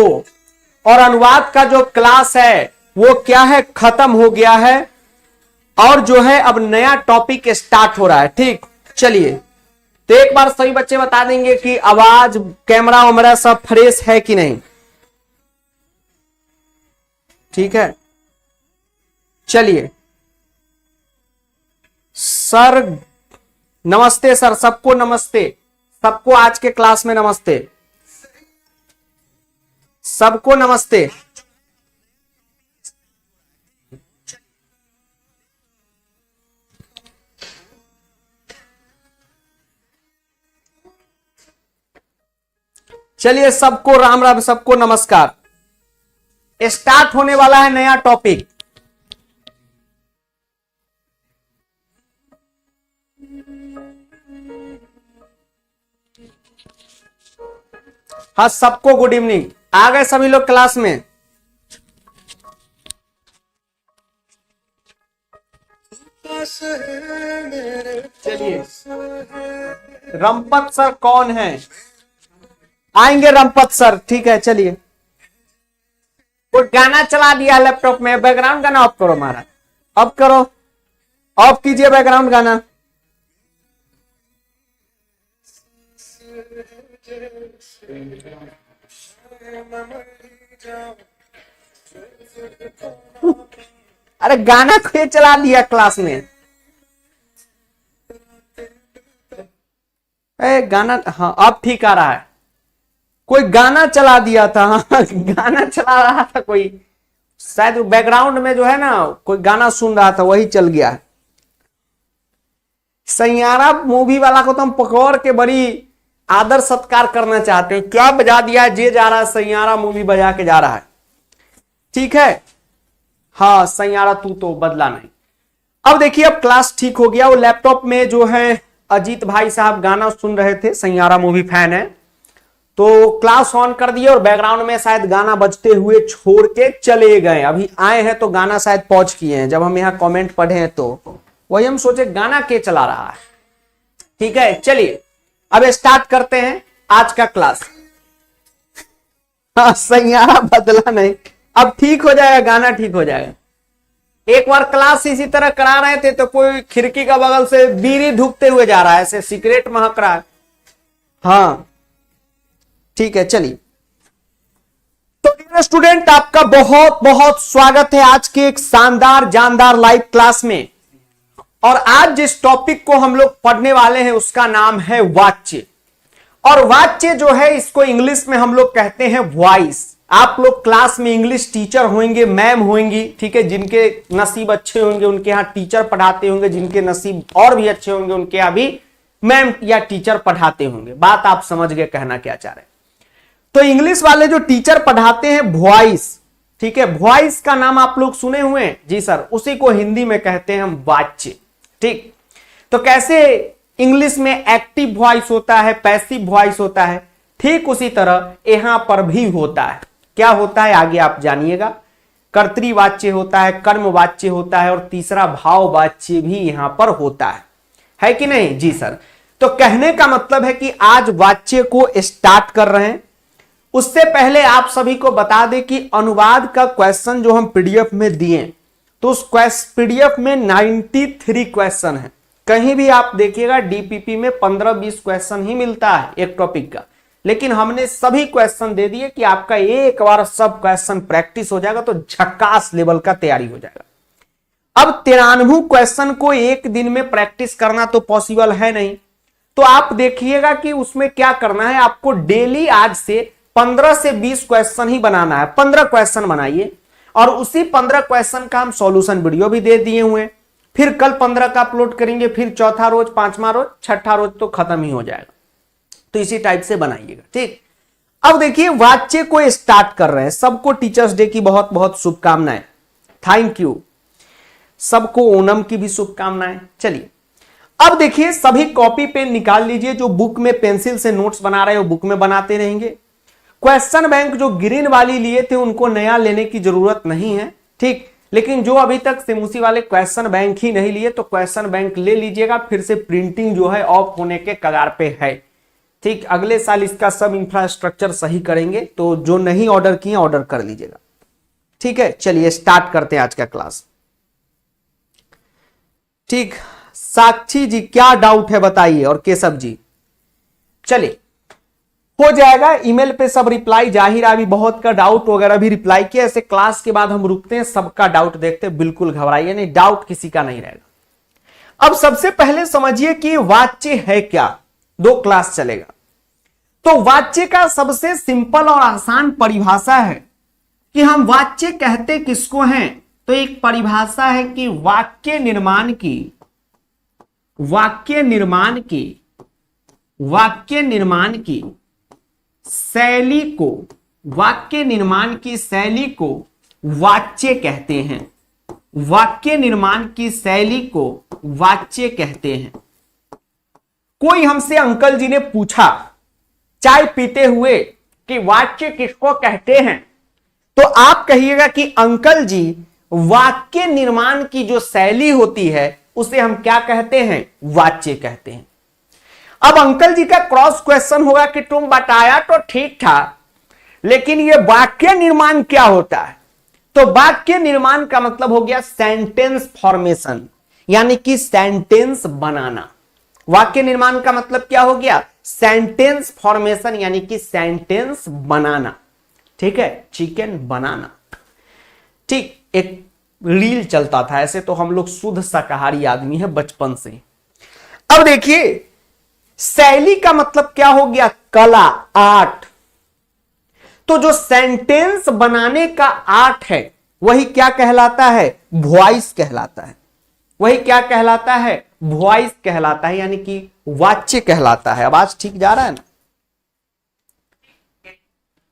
और अनुवाद का जो क्लास है वो क्या है, खत्म हो गया है और जो है अब नया टॉपिक स्टार्ट हो रहा है। ठीक, चलिए तो एक बार सभी बच्चे बता देंगे कि आवाज कैमरा वैमरा सब फ्रेश है कि नहीं। ठीक है, चलिए सर नमस्ते, सर सबको नमस्ते, सबको आज के क्लास में नमस्ते, सबको नमस्ते। चलिए सबको राम राम, सबको नमस्कार। स्टार्ट होने वाला है नया टॉपिक। हाँ सबको गुड इवनिंग। आ गए सभी लोग क्लास में? चलिए रमपत सर कौन है? आएंगे रमपत सर। ठीक है, चलिए कोई गाना चला दिया लैपटॉप में, बैकग्राउंड गाना ऑफ करो हमारा, अब करो, ऑफ कीजिए बैकग्राउंड गाना। अरे गाना कोई चला दिया क्लास में। गाना, हाँ अब ठीक आ रहा है। कोई गाना चला दिया था, हाँ गाना चला रहा था कोई, शायद बैकग्राउंड में जो है ना कोई गाना सुन रहा था, वही चल गया है। सैयारा मूवी वाला को तो हम पकड़ के बड़ी आदर सत्कार करना चाहते हैं। क्या बजा दिया, जे जा रहा है सैयारा मूवी बजा के जा रहा है। ठीक है, हाँ सैयारा तू तो बदला नहीं। अब देखिए अब क्लास ठीक हो गया। वो लैपटॉप में जो है अजीत भाई साहब गाना सुन रहे थे, सैयारा मूवी फैन है, तो क्लास ऑन कर दिए और बैकग्राउंड में शायद गाना बजते हुए छोड़ के चले गए। अभी आए हैं तो गाना शायद पॉज किए हैं। जब हम यहाँ कमेंट पढ़े हैं तो वही हम सोचे गाना के चला रहा है। ठीक है, चलिए अब स्टार्ट करते हैं आज का क्लास। हाँ सैयारा बदला नहीं, अब ठीक हो जाएगा, गाना ठीक हो जाएगा। एक बार क्लास इसी तरह करा रहे थे तो कोई खिड़की का बगल से बीड़ी धुकते हुए जा रहा है, ऐसे सिगरेट महक रहा है। हाँ ठीक है, चलिए तो डियर स्टूडेंट आपका बहुत बहुत स्वागत है आज के एक शानदार जानदार लाइव क्लास में। और आज जिस टॉपिक को हम लोग पढ़ने वाले हैं उसका नाम है वाच्य। और वाच्य जो है इसको इंग्लिश में हम लोग कहते हैं वॉइस। आप लोग क्लास में इंग्लिश टीचर होंगे, मैम होंगी, ठीक है, जिनके नसीब अच्छे होंगे उनके यहाँ टीचर पढ़ाते होंगे, जिनके नसीब और भी अच्छे होंगे उनके यहाँ भी मैम या टीचर पढ़ाते होंगे। बात आप समझ गए कहना क्या चाह रहे हैं। तो इंग्लिश वाले जो टीचर पढ़ाते हैं वॉइस, ठीक है, वॉइस का नाम आप लोग सुने हुए हैं? जी सर, उसी को हिंदी में कहते हैं हम वाच्य। ठीक, तो कैसे इंग्लिश में एक्टिव वॉइस होता है, पैसिव वॉइस होता है, ठीक उसी तरह यहां पर भी होता है। क्या होता है आगे आप जानिएगा। कर्तृवाच्य होता है, कर्मवाच्य होता है और तीसरा भाववाच्य भी यहां पर होता है कि नहीं? जी सर। तो कहने का मतलब है कि आज वाच्य को स्टार्ट कर रहे हैं। उससे पहले आप सभी को बता दें कि अनुवाद का क्वेश्चन जो हम पीडीएफ में दिए तो उस पीडीएफ में 93 क्वेश्चन है। कहीं भी आप देखिएगा डीपीपी में 15-20 क्वेश्चन ही मिलता है एक टॉपिक का, लेकिन हमने सभी क्वेश्चन दे दिए कि आपका एक बार सब क्वेश्चन प्रैक्टिस हो जाएगा तो झक्कास लेवल का तैयारी हो जाएगा। अब 93 क्वेश्चन को एक दिन में प्रैक्टिस करना तो पॉसिबल है नहीं, तो आप देखिएगा कि उसमें क्या करना है। आपको डेली आज से 15 से 20 क्वेश्चन ही बनाना है। 15 क्वेश्चन बनाइए और उसी 15 क्वेश्चन का हम सॉल्यूशन वीडियो भी दे दिए हुए हैं। फिर कल 15 का अपलोड करेंगे, फिर चौथा रोज, पांचवा रोज, छठा रोज तो खत्म ही हो जाएगा। तो इसी टाइप से बनाइएगा। ठीक, अब देखिए वाच्य को स्टार्ट कर रहे हैं। सबको टीचर्स डे की बहुत बहुत शुभकामनाएं, थैंक यू। सबको ओणम की भी शुभकामनाएं। चलिए अब देखिए सभी कॉपी पेन निकाल लीजिए। जो बुक में पेंसिल से नोट्स बना रहे हो बुक में बनाते रहेंगे। क्वेश्चन बैंक जो ग्रीन वाली लिए थे उनको नया लेने की जरूरत नहीं है, ठीक, लेकिन जो अभी तक सेमुसी वाले क्वेश्चन बैंक ही नहीं लिए तो क्वेश्चन बैंक ले लीजिएगा। फिर से प्रिंटिंग जो है ऑफ होने के कगार पे है, ठीक, अगले साल इसका सब इंफ्रास्ट्रक्चर सही करेंगे, तो जो नहीं ऑर्डर किए ऑर्डर कर लीजिएगा। ठीक है, चलिए स्टार्ट करते हैं आज का क्लास। ठीक, साक्षी जी क्या डाउट है बताइए, और केशव जी। चलिए हो जाएगा, ईमेल पे सब रिप्लाई, जाहिर है अभी बहुत का डाउट वगैरह भी रिप्लाई किया। ऐसे क्लास के बाद हम रुकते हैं, सबका डाउट देखते हैं, बिल्कुल घबराइए नहीं, डाउट किसी का नहीं रहेगा। अब सबसे पहले समझिए कि वाच्य है क्या, 2 क्लास चलेगा। तो वाच्य का सबसे सिंपल और आसान परिभाषा है कि हम वाच्य कहते किसको हैं। तो एक परिभाषा है कि वाक्य निर्माण की शैली को, वाक्य निर्माण की शैली को वाच्य कहते हैं। वाक्य निर्माण की शैली को वाच्य कहते हैं। कोई हमसे अंकल जी ने पूछा चाय पीते हुए कि वाच्य किसको कहते हैं, तो आप कहिएगा कि अंकल जी वाक्य निर्माण की जो शैली होती है उसे हम क्या कहते हैं, वाच्य कहते हैं। अब अंकल जी का क्रॉस क्वेश्चन होगा कि तुम बताया तो ठीक था, लेकिन ये वाक्य निर्माण क्या होता है। तो वाक्य निर्माण का मतलब हो गया सेंटेंस फॉर्मेशन, यानी कि सेंटेंस बनाना। वाक्य निर्माण का मतलब क्या हो गया, सेंटेंस फॉर्मेशन, यानी कि सेंटेंस बनाना। ठीक है, चिकन बनाना। ठीक, एक रील चलता था ऐसे, तो हम लोग शुद्ध शाकाहारी आदमी है बचपन से। अब देखिए शैली का मतलब क्या हो गया, कला, आर्ट। तो जो सेंटेंस बनाने का आर्ट है वही क्या कहलाता है, वॉइस कहलाता है। वही क्या कहलाता है, वॉइस कहलाता है, यानी कि वाच्य कहलाता है। आवाज ठीक जा रहा है ना।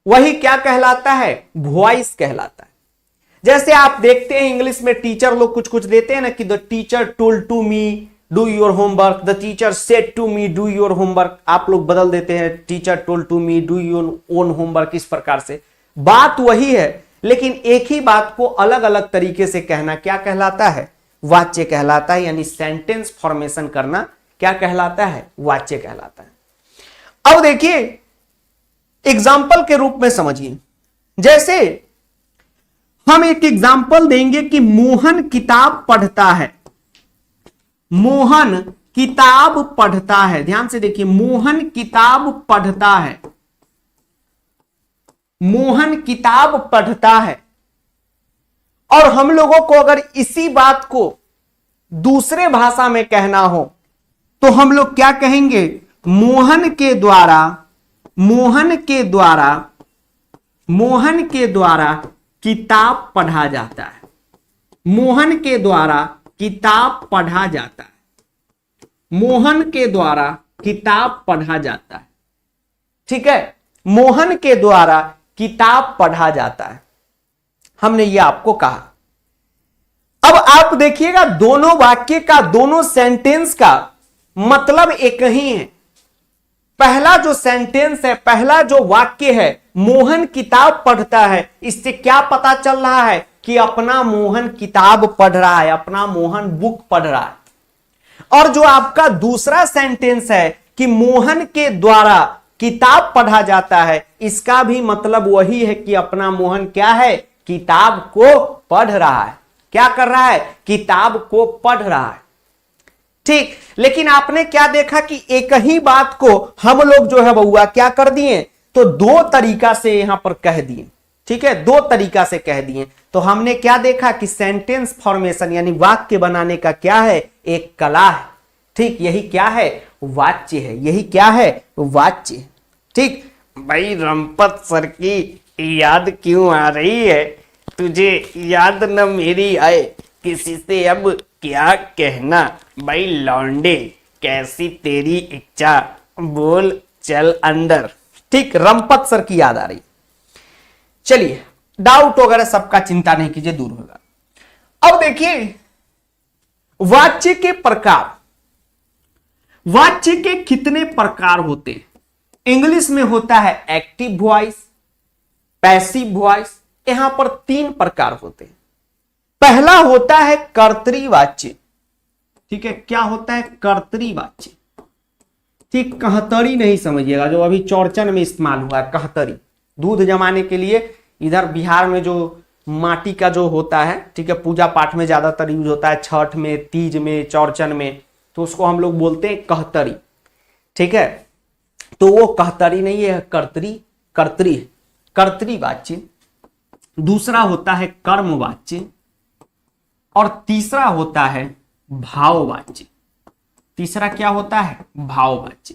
वही क्या कहलाता है, वॉइस कहलाता है। जैसे आप देखते हैं इंग्लिश में टीचर लोग कुछ कुछ देते हैं ना कि the teacher told to me do your homework, the teacher said to me do your homework. आप लोग बदल देते हैं teacher told to me do your own homework. इस प्रकार से बात वही है, लेकिन एक ही बात को अलग अलग तरीके से कहना क्या कहलाता है, वाच्य कहलाता है। यानी सेंटेंस फॉर्मेशन करना क्या कहलाता है, वाच्य कहलाता है। अब देखिए एग्जाम्पल के रूप में समझिए। जैसे हम एक एग्जाम्पल देंगे कि मोहन किताब पढ़ता है। मोहन किताब पढ़ता है, ध्यान से देखिए, मोहन किताब पढ़ता है। मोहन किताब पढ़ता है। और हम लोगों को अगर इसी बात को दूसरे भाषा में कहना हो तो हम लोग क्या कहेंगे, मोहन के द्वारा किताब पढ़ा जाता है। मोहन के द्वारा किताब पढ़ा जाता है। मोहन के द्वारा किताब पढ़ा जाता है। ठीक है, मोहन के द्वारा किताब पढ़ा जाता है, हमने ये आपको कहा। अब आप देखिएगा दोनों वाक्य का, दोनों सेंटेंस का मतलब एक ही है। पहला जो सेंटेंस है, पहला जो वाक्य है, मोहन किताब पढ़ता है, इससे क्या पता चल रहा है कि अपना मोहन किताब पढ़ रहा है, अपना मोहन बुक पढ़ रहा है। और जो आपका दूसरा सेंटेंस है कि मोहन के द्वारा किताब पढ़ा जाता है, इसका भी मतलब वही है कि अपना मोहन क्या है, किताब को पढ़ रहा है। क्या कर रहा है, किताब को पढ़ रहा है। ठीक, लेकिन आपने क्या देखा कि एक ही बात को हम लोग जो है बउआ क्या कर दिए, तो 2 तरीका से यहां पर कह दिए। ठीक है, 2 तरीका से कह दिए। तो हमने क्या देखा कि सेंटेंस फॉर्मेशन यानी वाक्य बनाने का क्या है, एक कला है। ठीक, यही क्या है, वाच्य है। यही क्या है, वाच्य। ठीक भाई, रंपत सर की याद क्यों आ रही है, तुझे याद न मेरी आए, किसी से अब क्या कहना, भाई लौंडे कैसी तेरी इच्छा, बोल चल अंदर। ठीक, रंपत सर की याद आ रही। चलिए, डाउट वगैरह सबका चिंता नहीं कीजिए, दूर होगा। अब देखिए वाच्य के प्रकार, वाच्य के कितने प्रकार होते हैं। इंग्लिश में होता है एक्टिव वॉइस, पैसिव वॉइस। यहां पर 3 प्रकार होते हैं। पहला होता है कर्तरी वाच्य। ठीक है, क्या होता है, कर्तरी वाच्य। ठीक, कहतरी नहीं समझिएगा, जो अभी चौरचन में इस्तेमाल हुआ है कहतरी, दूध जमाने के लिए। इधर बिहार में जो माटी का जो होता है, ठीक है, पूजा पाठ में ज्यादातर यूज होता है, छठ में, तीज में, चौरचन में, तो उसको हम लोग बोलते हैं कहतरी। ठीक है, तो वो कहतरी नहीं है, कर्तरी, कर्तरी, कर्तरी वाच्य। दूसरा होता है कर्मवाच्य और तीसरा होता है भाववाच्य। तीसरा क्या होता है? भाववाच्य।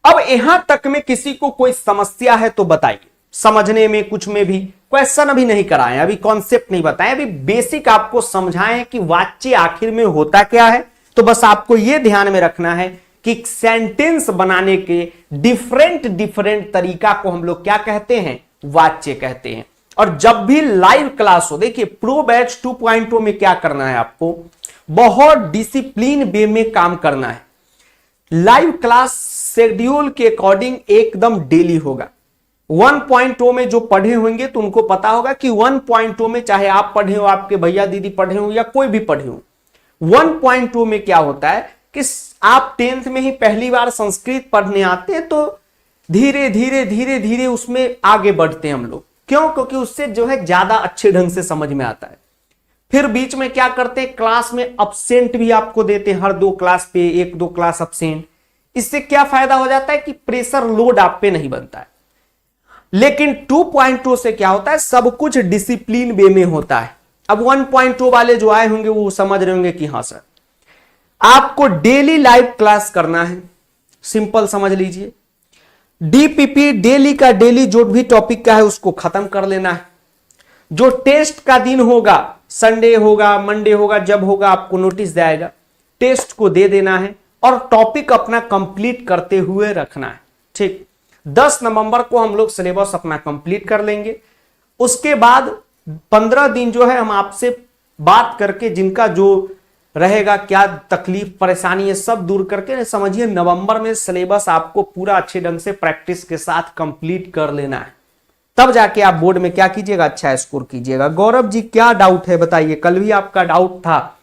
अब यहां तक में किसी को कोई समस्या है तो बताइए, समझने में कुछ में भी क्वेश्चन अभी नहीं कराए, अभी कॉन्सेप्ट नहीं बताए, अभी बेसिक आपको समझाएं कि वाच्य आखिर में होता क्या है। तो बस आपको यह ध्यान में रखना है कि सेंटेंस बनाने के डिफरेंट डिफरेंट तरीका को हम लोग क्या कहते हैं? वाच्य कहते हैं। और जब भी लाइव क्लास हो, देखिए प्रो बैच 2.0 में क्या करना है, आपको बहुत डिसिप्लिन वे में काम करना है। लाइव क्लास शेड्यूल के अकॉर्डिंग एकदम डेली होगा। 1.0 में जो पढ़े होंगे तो उनको पता होगा कि 1.0 में चाहे आप पढ़े हो, आपके भैया दीदी पढ़े हो या कोई भी पढ़े हो, 1.0 में क्या होता है कि आप 10th में ही पहली बार संस्कृत पढ़ने आते हैं तो धीरे धीरे धीरे धीरे उसमें आगे बढ़ते हैं हम लोग। क्यों? क्योंकि उससे जो है ज्यादा अच्छे ढंग से समझ में आता है। फिर बीच में क्या करते हैं, क्लास में अब्सेंट भी आपको देते हैं, हर 2 क्लास पे 1-2 क्लास अब्सेंट। इससे क्या फायदा हो जाता है कि प्रेशर लोड आप पे नहीं बनता है। लेकिन 2.0 से क्या होता है, सब कुछ डिसिप्लिन वे में होता है। अब 1.0 वाले जो आए होंगे वो समझ रहे होंगे कि हाँ सर, आपको डेली लाइव क्लास करना है। सिंपल समझ लीजिए, डीपीपी डेली का डेली जो भी टॉपिक का है उसको खत्म कर लेना है। जो टेस्ट का दिन होगा, संडे होगा, मंडे होगा, जब होगा आपको नोटिस जाएगा, टेस्ट को दे देना है और टॉपिक अपना कंप्लीट करते हुए रखना है। ठीक, 10 नवंबर को हम लोग सिलेबस अपना कंप्लीट कर लेंगे। उसके बाद 15 दिन जो है हम आपसे बात करके जिनका जो रहेगा, क्या तकलीफ परेशानी है, सब दूर करके समझिए नवंबर में सिलेबस आपको पूरा अच्छे ढंग से प्रैक्टिस के साथ कंप्लीट कर लेना है। तब जाके आप बोर्ड में क्या कीजिएगा, अच्छा स्कोर कीजिएगा। गौरव जी क्या डाउट है बताइए, कल भी आपका डाउट था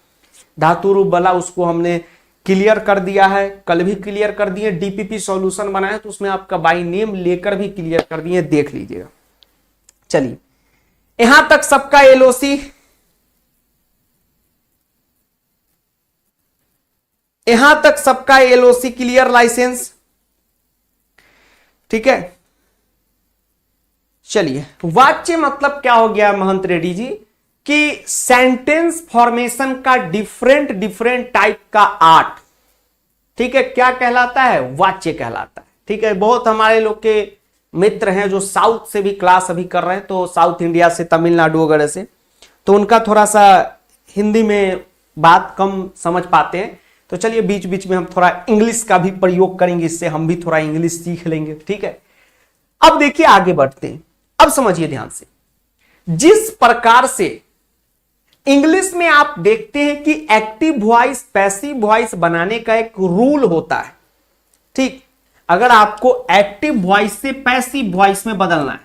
धातु रूप वाला, उसको हमने क्लियर कर दिया है, कल भी क्लियर कर दिए। डीपीपी सॉल्यूशन बनाया तो उसमें आपका बाय नेम लेकर भी क्लियर कर दिए, देख लीजिएगा। चलिए, यहां तक सबका एलओसी, यहां तक सबका एलओसी क्लियर, लाइसेंस, ठीक है। चलिए, वाच्य मतलब क्या हो गया महंत रेड्डी जी, कि सेंटेंस फॉर्मेशन का डिफरेंट डिफरेंट टाइप का आर्ट, ठीक है, क्या कहलाता है? वाच्य कहलाता है। ठीक है, बहुत हमारे लोग के मित्र हैं जो साउथ से भी क्लास अभी कर रहे हैं, तो साउथ इंडिया से, तमिलनाडु वगैरह से, तो उनका थोड़ा सा हिंदी में बात कम समझ पाते हैं। तो चलिए बीच बीच में हम थोड़ा इंग्लिश का भी प्रयोग करेंगे, इससे हम भी थोड़ा इंग्लिश सीख लेंगे। ठीक है, अब देखिए आगे बढ़ते हैं। अब समझिए ध्यान से, जिस प्रकार से इंग्लिश में आप देखते हैं कि एक्टिव वॉइस पैसिव वॉइस बनाने का एक रूल होता है। ठीक, अगर आपको एक्टिव वॉइस से पैसिव वॉइस में बदलना है,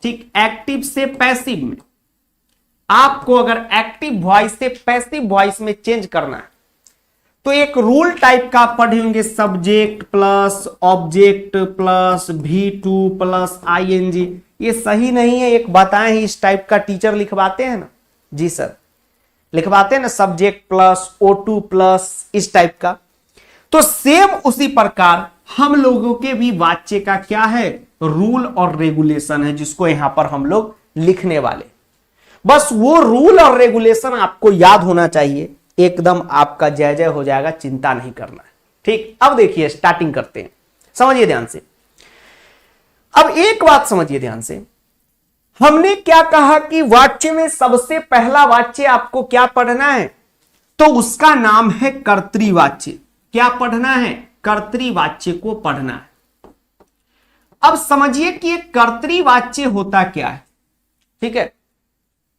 ठीक, एक्टिव से पैसिव में आपको अगर एक्टिव वॉइस से पैसिव वॉइस में चेंज करना है तो एक रूल टाइप का आप पढ़े होंगे, subject plus object plus V2 plus ING। ये सही नहीं है, एक बताएं, इस टाइप का टीचर लिखवाते हैं ना? जी सर, लिखवाते हैं ना, सब्जेक्ट प्लस O2 प्लस, इस टाइप का। तो सेम उसी प्रकार हम लोगों के भी वाच्य का क्या है, रूल और रेगुलेशन है, जिसको यहां पर हम लोग लिखने वाले। बस वो रूल और रेगुलेशन आपको याद होना चाहिए, एकदम आपका जय जय हो जाएगा, चिंता नहीं करना है। ठीक, अब देखिए स्टार्टिंग करते हैं, समझिए ध्यान से। अब एक बात समझिए ध्यान से, हमने क्या कहा कि वाच्य में सबसे पहला वाच्य आपको क्या पढ़ना है, तो उसका नाम है कर्तृवाच्य। क्या पढ़ना है? कर्तृवाच्य को पढ़ना है। अब समझिए कि एक कर्तृवाच्य होता क्या है। ठीक है,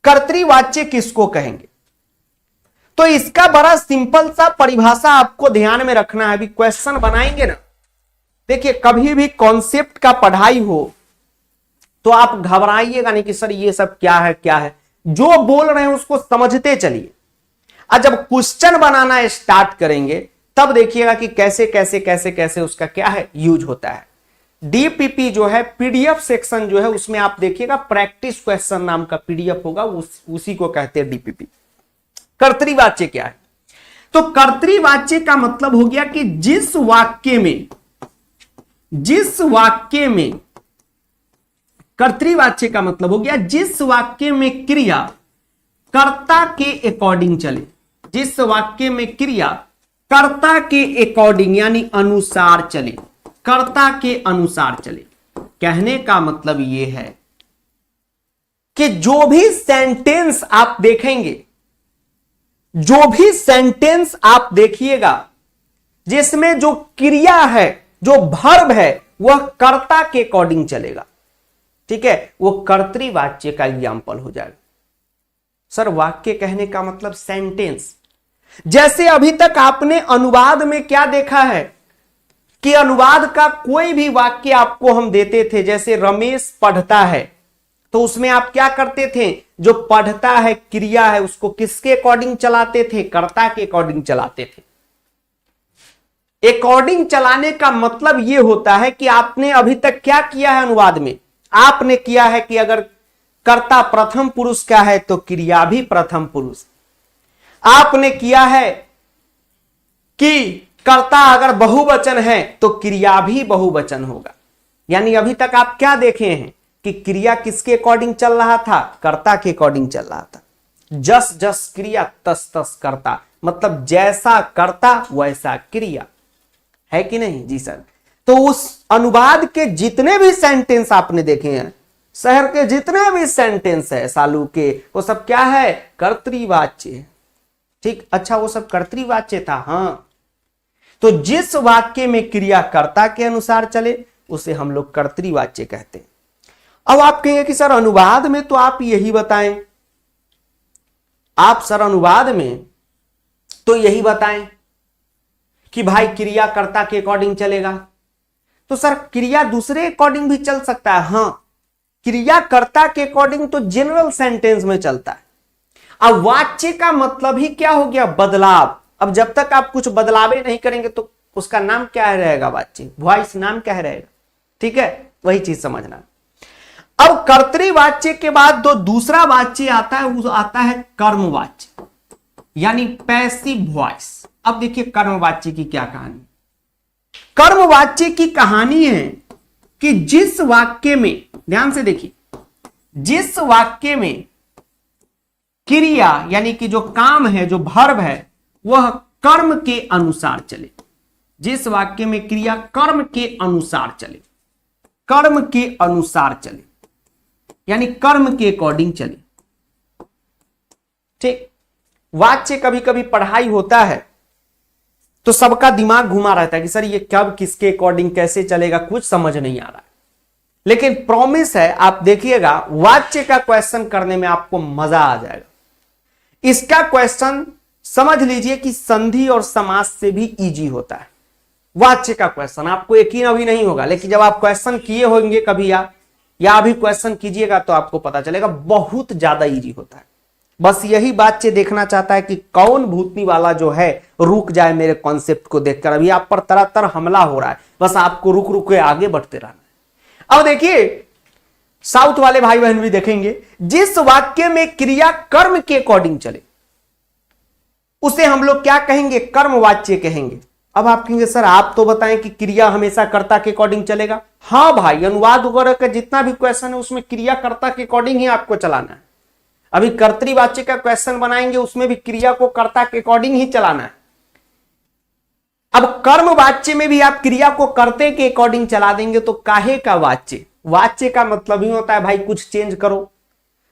कर्तृवाच्य किसको कहेंगे? तो इसका बड़ा सिंपल सा परिभाषा आपको ध्यान में रखना है। अभी क्वेश्चन बनाएंगे ना, देखिए कभी भी कॉन्सेप्ट का पढ़ाई हो तो आप घबराइएगा नहीं कि सर ये सब क्या है क्या है, जो बोल रहे हैं उसको समझते चलिए। और जब क्वेश्चन बनाना स्टार्ट करेंगे तब देखिएगा कि कैसे कैसे कैसे कैसे उसका क्या है यूज होता है। डीपीपी जो है पीडीएफ सेक्शन जो है उसमें आप देखिएगा प्रैक्टिस क्वेश्चन नाम का पीडीएफ होगा, उसी को कहते हैं डीपीपी। कर्तृवाच्य क्या है? तो कर्तृवाच्य का मतलब हो गया कि जिस वाक्य में कर्तृवाच्य का मतलब हो गया जिस वाक्य में क्रिया कर्ता के अकॉर्डिंग चले, जिस वाक्य में क्रिया कर्ता के अकॉर्डिंग यानी अनुसार चले, कर्ता के अनुसार चले। कहने का मतलब यह है कि जो भी सेंटेंस आप देखेंगे, जो भी सेंटेंस आप देखिएगा जिसमें जो क्रिया है, जो वर्ब है, वह कर्ता के अकॉर्डिंग चलेगा, ठीक है, वो कर्तृवाच्य का एग्जाम्पल हो जाएगा। सर वाक्य कहने का मतलब सेंटेंस। जैसे अभी तक आपने अनुवाद में क्या देखा है कि अनुवाद का कोई भी वाक्य आपको हम देते थे, जैसे रमेश पढ़ता है, तो उसमें आप क्या करते थे, जो पढ़ता है क्रिया है उसको किसके अकॉर्डिंग चलाते थे? कर्ता के अकॉर्डिंग चलाते थे। अकॉर्डिंग चलाने का मतलब यह होता है कि आपने अभी तक क्या किया है अनुवाद में, आपने किया है कि अगर कर्ता प्रथम पुरुष का है तो क्रिया भी प्रथम पुरुष। आपने किया है कि कर्ता अगर बहुवचन है तो क्रिया भी बहुवचन होगा। यानी अभी तक आप क्या देखे हैं कि क्रिया किसके अकॉर्डिंग चल रहा था? कर्ता के अकॉर्डिंग चल रहा था। जस जस क्रिया तस तस कर्ता, मतलब जैसा कर्ता वैसा क्रिया, है कि नहीं? जी सर। तो उस अनुवाद के जितने भी सेंटेंस आपने देखे हैं, शहर के जितने भी सेंटेंस है सालू के, वो सब क्या है? कर्तृवाच्य। ठीक, अच्छा वो सब कर्तृवाच्य था। हाँ, तो जिस वाक्य में क्रिया कर्ता के अनुसार चले उसे हम लोग कर्तृवाच्य कहते हैं। अब आप कहेंगे कि सर अनुवाद में तो आप यही बताएं, आप सर अनुवाद में तो यही बताएं कि भाई क्रिया कर्ता के अकॉर्डिंग चलेगा। तो सर क्रिया दूसरे अकॉर्डिंग भी चल सकता है। हाँ, क्रिया कर्ता के अकॉर्डिंग तो जनरल सेंटेंस में चलता है। अब वाच्य का मतलब ही क्या हो गया? बदलाव। अब जब तक आप कुछ बदलावे नहीं करेंगे तो उसका नाम क्या रहेगा? वाच्य, वॉइस नाम क्या रहेगा? ठीक है, वही चीज समझना। अब कर्तृवाच्य के बाद जो दूसरा वाच्य आता है वो आता है कर्मवाच्य, यानी पैसिव वॉइस। अब देखिए कर्मवाच्य की क्या कहानी। कर्मवाच्य की कहानी है कि जिस वाक्य में, ध्यान से देखिए, जिस वाक्य में क्रिया यानी कि जो काम है, जो वर्ब है, वह कर्म के अनुसार चले। जिस वाक्य में क्रिया कर्म के अनुसार चले, कर्म के अनुसार चले यानी कर्म के अकॉर्डिंग चले। ठीक, वाच्य कभी कभी पढ़ाई होता है तो सबका दिमाग घुमा रहता है कि सर ये कब किसके अकॉर्डिंग कैसे चलेगा, कुछ समझ नहीं आ रहा है। लेकिन प्रॉमिस है, आप देखिएगा वाच्य का क्वेश्चन करने में आपको मजा आ जाएगा। इसका क्वेश्चन समझ लीजिए कि संधि और समास से भी इजी होता है। वाच्य का क्वेश्चन आपको यकीन अभी नहीं होगा, लेकिन जब आप क्वेश्चन किए होंगे कभी या अभी क्वेश्चन कीजिएगा तो आपको पता चलेगा बहुत ज्यादा इजी होता है। बस यही बात देखना चाहता है कि कौन भूतनी वाला जो है रुक जाए मेरे कॉन्सेप्ट को देखकर। अभी आप पर तरह तरह हमला हो रहा है, बस आपको रुक रुक के आगे बढ़ते रहना है। अब देखिए साउथ वाले भाई बहन भी देखेंगे, जिस वाक्य में क्रिया कर्म के अकॉर्डिंग चले उसे हम लोग क्या कहेंगे? कर्मवाच्य कहेंगे। अब आप कहेंगे सर आप तो बताएं कि क्रिया हमेशा कर्ता के अकॉर्डिंग चलेगा। हाँ भाई, अनुवाद वगैरह का जितना भी क्वेश्चन है उसमें क्रिया कर्ता के अकॉर्डिंग ही आपको चलाना है। अभी कर्तृवाच्य का क्वेश्चन बनाएंगे उसमें भी क्रिया को कर्ता के अकॉर्डिंग ही चलाना है। अब कर्मवाच्य में भी आप क्रिया को कर्ते के अकॉर्डिंग चला देंगे तो काहे का वाच्य? वाच्य का मतलब ही होता है भाई कुछ चेंज करो।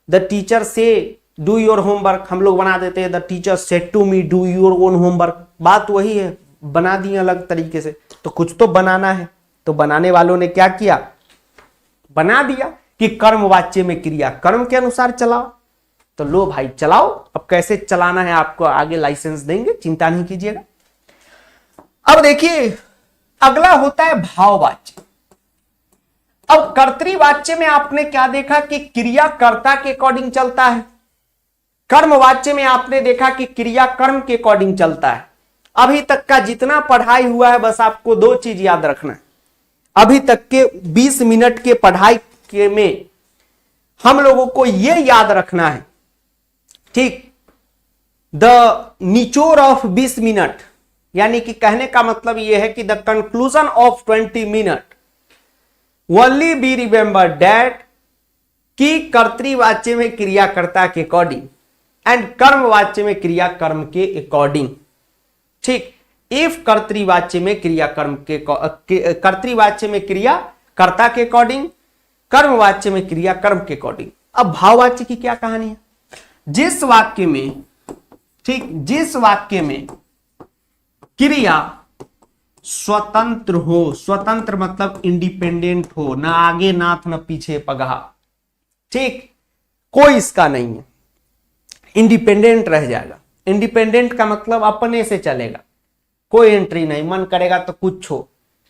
The teacher say do your homework, हम लोग बना देते हैं the teacher said to me do your own homework. बात वही है, बना दिए अलग तरीके से। तो कुछ तो बनाना है, तो बनाने वालों ने क्या किया? बना दिया कि कर्मवाच्य में क्रिया कर्म के अनुसार चलाओ। तो लो भाई चलाओ। अब कैसे चलाना है आपको आगे लाइसेंस देंगे, चिंता नहीं कीजिएगा। अब देखिए अगला होता है भाववाच्य। अब कर्तृवाच्य में आपने क्या देखा कि क्रिया कर्ता के अकॉर्डिंग चलता है। कर्मवाच्य में आपने देखा कि क्रिया कर्म के अकॉर्डिंग चलता है। अभी तक का जितना पढ़ाई हुआ है बस आपको दो चीज याद रखना है। अभी तक के 20 मिनट के पढ़ाई के में हम लोगों को यह याद रखना है, ठीक, द निचोड़ ऑफ 20 मिनट, यानी कि कहने का मतलब यह है कि the conclusion of 20 minute only be remember that कि कर्तृवाच्य में क्रियाकर्ता के अकॉर्डिंग एंड कर्मवाच्य में क्रिया कर्म के अकॉर्डिंग, ठीक। इफ कर्तृवाच्य में क्रिया कर्म के, कर्तृवाच्य में क्रिया कर्ता के अकॉर्डिंग, कर्मवाच्य में क्रिया कर्म के अकॉर्डिंग। अब भाववाच्य की क्या कहानी है? जिस वाक्य में, ठीक, जिस वाक्य में क्रिया स्वतंत्र हो, स्वतंत्र मतलब इंडिपेंडेंट हो, ना आगे नाथ न पीछे पगहा, ठीक, कोई इसका नहीं है, इंडिपेंडेंट रह जाएगा। इंडिपेंडेंट का मतलब अपने से चलेगा, कोई एंट्री नहीं, मन करेगा तो कुछ हो,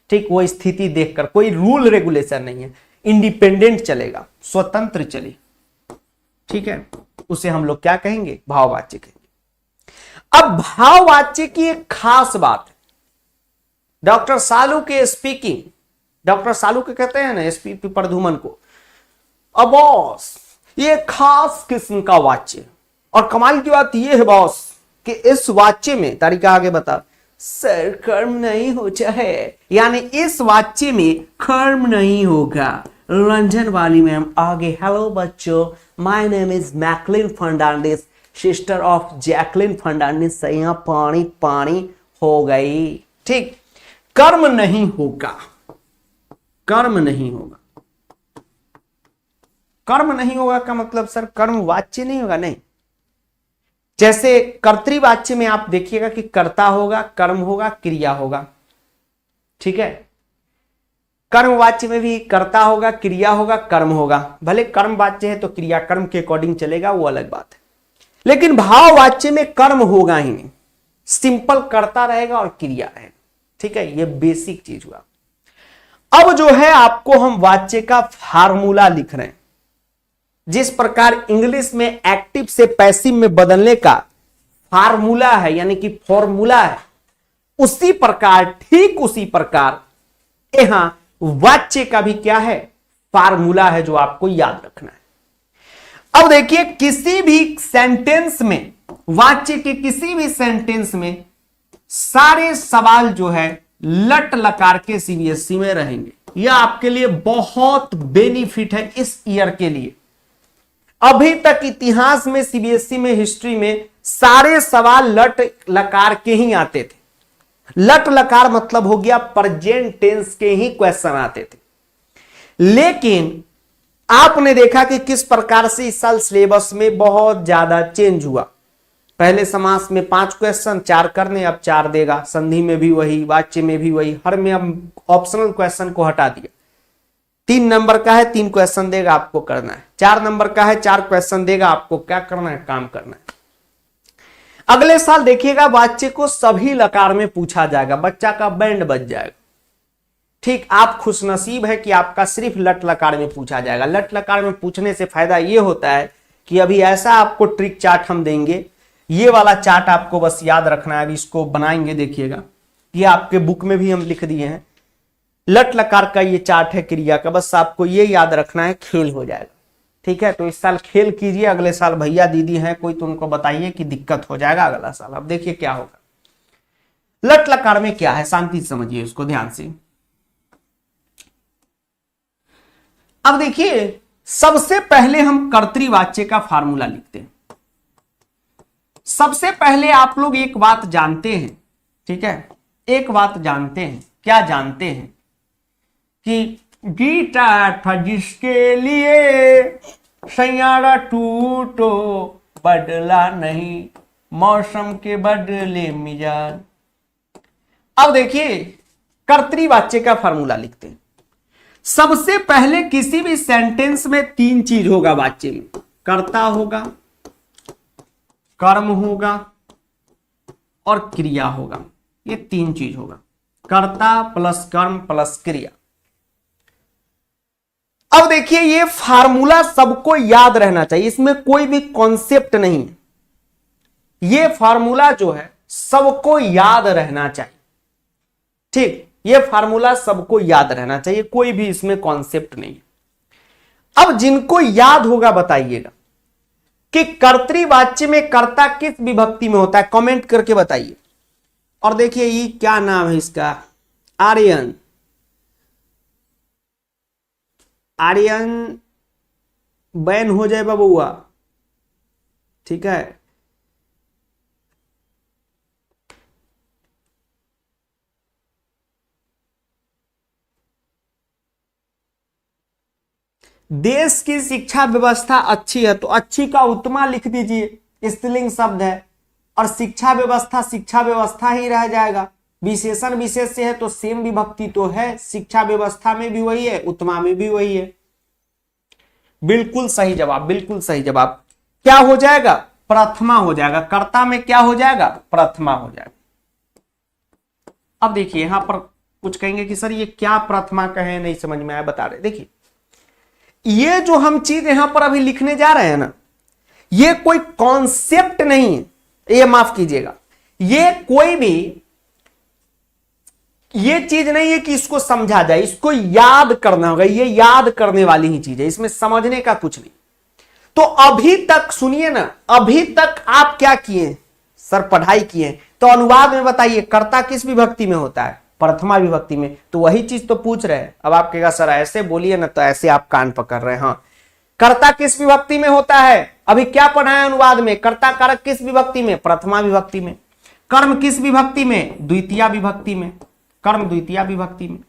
ठीक, वो स्थिति देखकर, कोई रूल रेगुलेशन नहीं है, इंडिपेंडेंट चलेगा, स्वतंत्र चले, ठीक है, उसे हम लोग क्या कहेंगे? भाववाच्य कहेंगे। अब भाववाच्य की एक खास बात है, डॉक्टर सालू के स्पीकिंग, डॉक्टर सालू के कहते हैं ना एसपी प्रधुमन को, अब बॉस ये खास किस्म का वाच्य, और कमाल की बात यह है बॉस कि इस वाच्य में, तरीका आगे बता, सर कर्म नहीं हो चाहे, यानी इस वाच्य में कर्म नहीं होगा। रंजन वाली मैम आगे, हेलो बच्चों, my name is Macklin Fernandez, sister of Jacqueline Fernandez, यहाँ पानी पानी हो गई, ठीक। कर्म नहीं होगा, कर्म नहीं होगा, कर्म नहीं होगा का मतलब सर कर्म वाच्य नहीं होगा, नहीं। जैसे कर्तृवाच्य में आप देखिएगा कि कर्ता होगा, कर्म होगा, क्रिया होगा, ठीक है। कर्मवाच्य में भी कर्ता होगा, क्रिया होगा, कर्म होगा, भले कर्म वाच्य है तो क्रिया कर्म के अकॉर्डिंग चलेगा, वो अलग बात है। लेकिन भाववाच्य में कर्म होगा ही नहीं, सिंपल कर्ता रहेगा और क्रिया रहेगा, ठीक है, ये बेसिक चीज हुआ। अब जो है आपको हम वाच्य का फार्मूला लिख रहे हैं, जिस प्रकार इंग्लिश में एक्टिव से पैसिव में बदलने का फार्मूला है, यानी कि फॉर्मूला है, उसी प्रकार, ठीक उसी प्रकार यहां वाच्य का भी क्या है? फार्मूला है, जो आपको याद रखना है। अब देखिए, किसी भी सेंटेंस में, वाच्य के किसी भी सेंटेंस में सारे सवाल जो है लट लकार के सीबीएसई में रहेंगे। यह आपके लिए बहुत बेनिफिट है इस ईयर के लिए। अभी तक इतिहास में, सीबीएसई में, हिस्ट्री में सारे सवाल लट लकार के ही आते थे। लट लकार मतलब हो गया प्रेजेंट टेंस के ही क्वेश्चन आते थे। लेकिन आपने देखा कि किस प्रकार से इस साल सिलेबस में बहुत ज्यादा चेंज हुआ। पहले समास में 5 क्वेश्चन, 4 करने, अब 4 देगा। संधि में भी वही, वाच्य में भी वही, हर में अब ऑप्शनल क्वेश्चन को हटा दिया। 3 नंबर का है, 3 क्वेश्चन देगा, आपको करना है। 4 नंबर का है, 4 क्वेश्चन देगा, आपको क्या करना है? काम करना है। अगले साल देखिएगा वाच्य को सभी लकार में पूछा जाएगा, बच्चा का बैंड बज जाएगा। ठीक, आप खुशनसीब है कि आपका सिर्फ लट लकार में पूछा जाएगा। लट लकार में पूछने से फायदा यह होता है कि अभी ऐसा आपको ट्रिक चार्ट हम देंगे, ये वाला चार्ट आपको बस याद रखना है। अभी इसको बनाएंगे, देखिएगा, ये आपके बुक में भी हम लिख दिए हैं। लट लकार का ये चार्ट है क्रिया का, बस आपको ये याद रखना है, खेल हो जाएगा। ठीक है, तो इस साल खेल कीजिए, अगले साल भैया दीदी हैं कोई तो उनको बताइए कि दिक्कत हो जाएगा अगला साल। अब देखिए क्या होगा। लट लकार में क्या है, शांति से समझिए उसको ध्यान से। अब देखिए, सबसे पहले हम कर्तृवाच्य का फार्मूला लिखते हैं। सबसे पहले आप लोग एक बात जानते हैं, ठीक है, एक बात जानते हैं। क्या जानते हैं? कि गीता था जिसके लिए सैयारा टूटो, बदला नहीं मौसम के बदले मिजाज। अब देखिए, कर्तृवाच्य का फार्मूला लिखते हैं। सबसे पहले किसी भी सेंटेंस में 3 चीज होगा वाच्य में, कर्ता होगा, कर्म होगा और क्रिया होगा। ये 3 चीज होगा, कर्ता प्लस कर्म प्लस क्रिया। अब देखिए, ये फार्मूला सबको याद रहना चाहिए, इसमें कोई भी कॉन्सेप्ट नहीं है। ये फार्मूला जो है सबको याद रहना चाहिए। ठीक, ये फार्मूला सबको याद रहना चाहिए, कोई भी इसमें कॉन्सेप्ट नहीं है। अब जिनको याद होगा बताइएगा कि कर्तृवाच्य में कर्ता किस विभक्ति में होता है, कमेंट करके बताइए। और देखिए ये क्या नाम है इसका, आर्यन। आर्यन बैन हो जाए बबुआ, ठीक है। देश की शिक्षा व्यवस्था अच्छी है तो अच्छी का उत्तमा लिख दीजिए, स्त्रीलिंग शब्द है। और शिक्षा व्यवस्था ही रह जाएगा। विशेषण विशेष से है तो सेम विभक्ति तो है, शिक्षा व्यवस्था में भी वही है, उत्तमा में भी वही है। बिल्कुल सही जवाब, बिल्कुल सही जवाब। क्या हो जाएगा, प्रथमा हो जाएगा। कर्ता में क्या हो जाएगा, प्रथमा हो जाएगा। अब देखिए यहां पर कुछ कहेंगे कि सर ये क्या प्रथमा कहे, नहीं समझ में आया, बता रहे। देखिए ये जो हम चीज यहां पर अभी लिखने जा रहे हैं ना, ये कोई कॉन्सेप्ट नहीं है, ये माफ कीजिएगा, ये कोई भी ये चीज नहीं है कि इसको समझा जाए, इसको याद करना होगा। ये याद करने वाली ही चीज है, इसमें समझने का कुछ नहीं। तो अभी तक सुनिए ना, अभी तक आप क्या किए सर, पढ़ाई किए, तो अनुवाद में बताइए कर्ता किस विभक्ति में होता है, प्रथमा विभक्ति में। तो वही चीज तो पूछ रहे हैं। अब आप कहेगा सर ऐसे बोलिए ना, तो ऐसे आप कान पकड़ रहे हैं। हाँ, कर्ता किस विभक्ति में होता है, अभी क्या पढ़ा है अनुवाद में, कर्ता कारक किस विभक्ति में, प्रथमा विभक्ति में। कर्म किस विभक्ति में, द्वितीया विभक्ति में, कर्म द्वितीया विभक्ति में।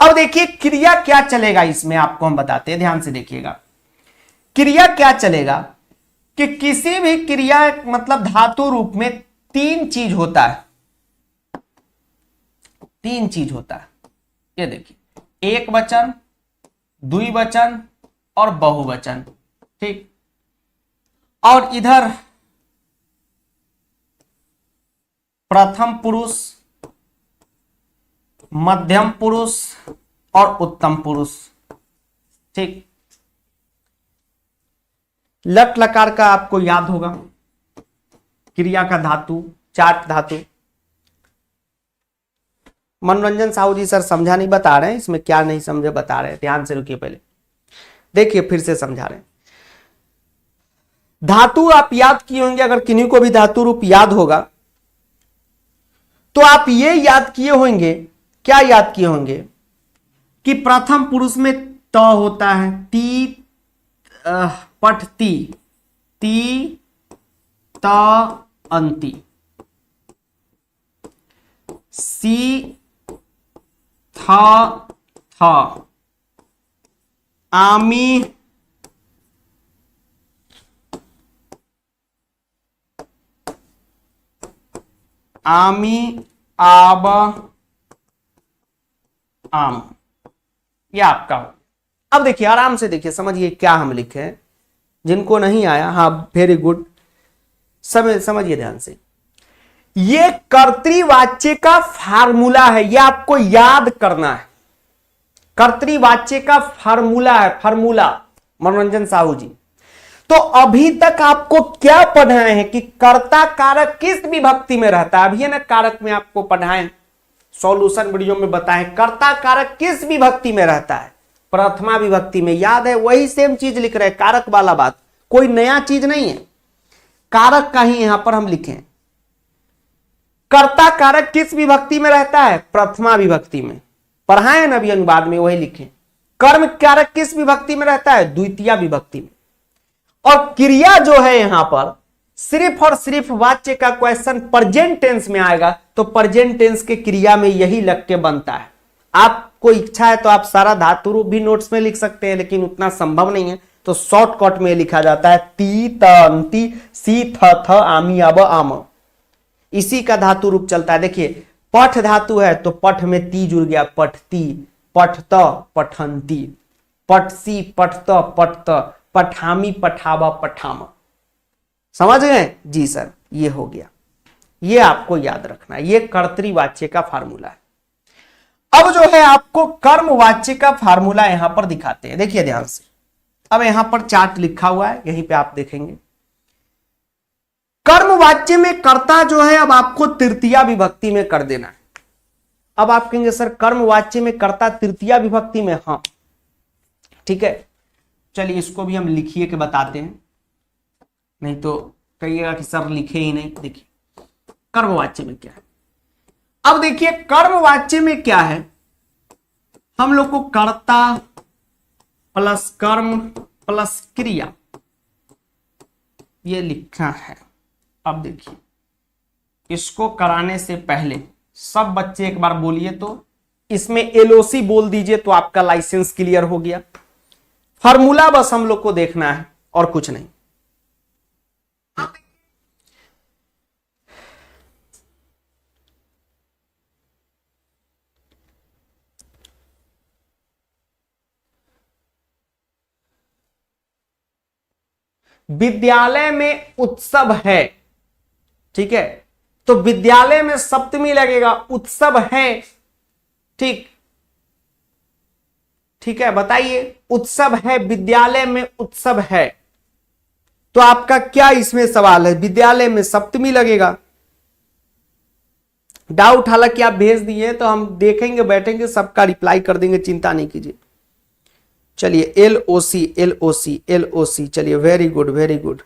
अब देखिए क्रिया क्या चलेगा इसमें, आपको हम बताते हैं, ध्यान से देखिएगा। क्रिया क्या चलेगा कि किसी भी क्रिया मतलब धातु रूप में तीन चीज होता है, तीन चीज होता है। ये देखिए, एक वचन, द्विवचन और बहुवचन, ठीक। और इधर प्रथम पुरुष, मध्यम पुरुष और उत्तम पुरुष, ठीक। लट लकार का आपको याद होगा, क्रिया का धातु, चाट धातु। मनोरंजन साहू जी सर समझा नहीं बता रहे हैं, इसमें क्या नहीं समझे बता रहे हैं, ध्यान से रुकिए, पहले देखिए फिर से समझा रहे हैं। धातु आप याद किए होंगे, अगर किन्हीं को भी धातु रूप याद होगा तो आप ये याद किए होंगे, क्या याद किए होंगे कि प्रथम पुरुष में त होता है, ती पठ ती त अंति, सी थ आमी आब आम, ये आपका हो। अब देखिए आराम से देखिए, समझिए क्या हम लिखे हैं, जिनको नहीं आया, हाँ वेरी गुड, समझिए ध्यान से। ये कर्तृवाच्य का फार्मूला है, ये आपको याद करना है। कर्तृवाच्य का फार्मूला है, फार्मूला, मनोरंजन साहू जी। तो अभी तक आपको क्या पढ़ाए हैं कि कर्ता कारक किस विभक्ति में रहता है, अभी है ना कारक में आपको पढ़ाएं, सॉल्यूशन वीडियो में बताएं कर्ता कारक किस विभक्ति में रहता है, प्रथमा विभक्ति में। याद है, वही सेम चीज लिख रहे हैं, कारक वाला बात, कोई नया चीज नहीं है, कारक का ही यहां पर हम लिखें। कर्ता कारक किस विभक्ति में रहता है, प्रथमा विभक्ति में, पढ़ाए ना अभी अनुवाद में, वही लिखें। कर्म कारक किस विभक्ति में रहता है, द्वितीया विभक्ति में। और क्रिया जो है यहां पर सिर्फ और सिर्फ वाच्य का क्वेश्चन प्रेजेंट टेंस में आएगा, तो प्रेजेंट टेंस के क्रिया में यही लग के बनता है। आपको इच्छा है तो आप सारा धातु रूप भी नोट्स में लिख सकते हैं, लेकिन उतना संभव नहीं है, तो शॉर्टकट में लिखा जाता है ती त अंति सी थ आमी अब आम, इसी का धातु रूप चलता है। देखिए पठ धातु है तो पठ में ती जुड़ गया, पठती, पठत पठंती, पठसी पठत पठत, पठामी पठावा पठामा। समझ गए जी सर, ये हो गया, ये आपको याद रखना है, ये कर्तृवाच्य का फार्मूला है। अब जो है आपको कर्मवाच्य का फार्मूला यहां पर दिखाते हैं, देखिए ध्यान से। अब यहां पर चार्ट लिखा हुआ है, यहीं पे आप देखेंगे। कर्मवाच्य में कर्ता जो है अब आपको तृतीया विभक्ति में कर देना है। अब आप कहेंगे सर कर्मवाच्य में कर्ता तृतीया विभक्ति में, हाँ ठीक है, चलिए इसको भी हम लिखिए के बताते हैं, नहीं तो कहिएगा कि सर लिखे ही नहीं। देखिए कर्मवाच्य में क्या है, अब देखिए कर्मवाच्य में क्या है, हम लोग को कर्ता प्लस कर्म प्लस क्रिया ये लिखना है। अब देखिए इसको कराने से पहले सब बच्चे एक बार बोलिए तो, इसमें एलओसी बोल दीजिए तो आपका लाइसेंस क्लियर हो गया। फॉर्मूला बस हम लोग को देखना है और कुछ नहीं। विद्यालय में उत्सव है, ठीक है, तो विद्यालय में सप्तमी लगेगा, उत्सव है, ठीक ठीक है, बताइए उत्सव है, विद्यालय में उत्सव है, तो आपका क्या इसमें सवाल है, विद्यालय में सप्तमी लगेगा। डाउट हालांकि आप भेज दिए तो हम देखेंगे, बैठेंगे, सबका रिप्लाई कर देंगे, चिंता नहीं कीजिए। चलिए LOC LOC LOC, चलिए very good very good.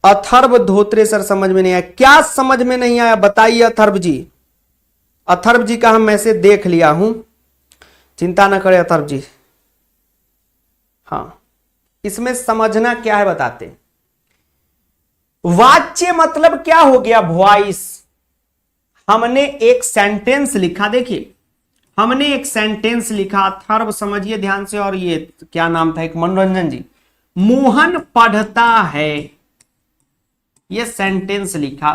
Atharva Dhotre sir समझ में नहीं आया, क्या समझ में नहीं आया बताइए अथर्व जी। अथर्व जी का हम मैसेज देख लिया हूं, चिंता ना करें अथर्व जी। हाँ इसमें समझना क्या है बताते हैं। वाच्य मतलब क्या हो गया, वॉइस। हमने एक सेंटेंस लिखा, देखिए हमने एक सेंटेंस लिखा, अथर्व समझिए ध्यान से, और ये क्या नाम था एक मनोरंजन जी, मोहन पढ़ता है, ये सेंटेंस लिखा,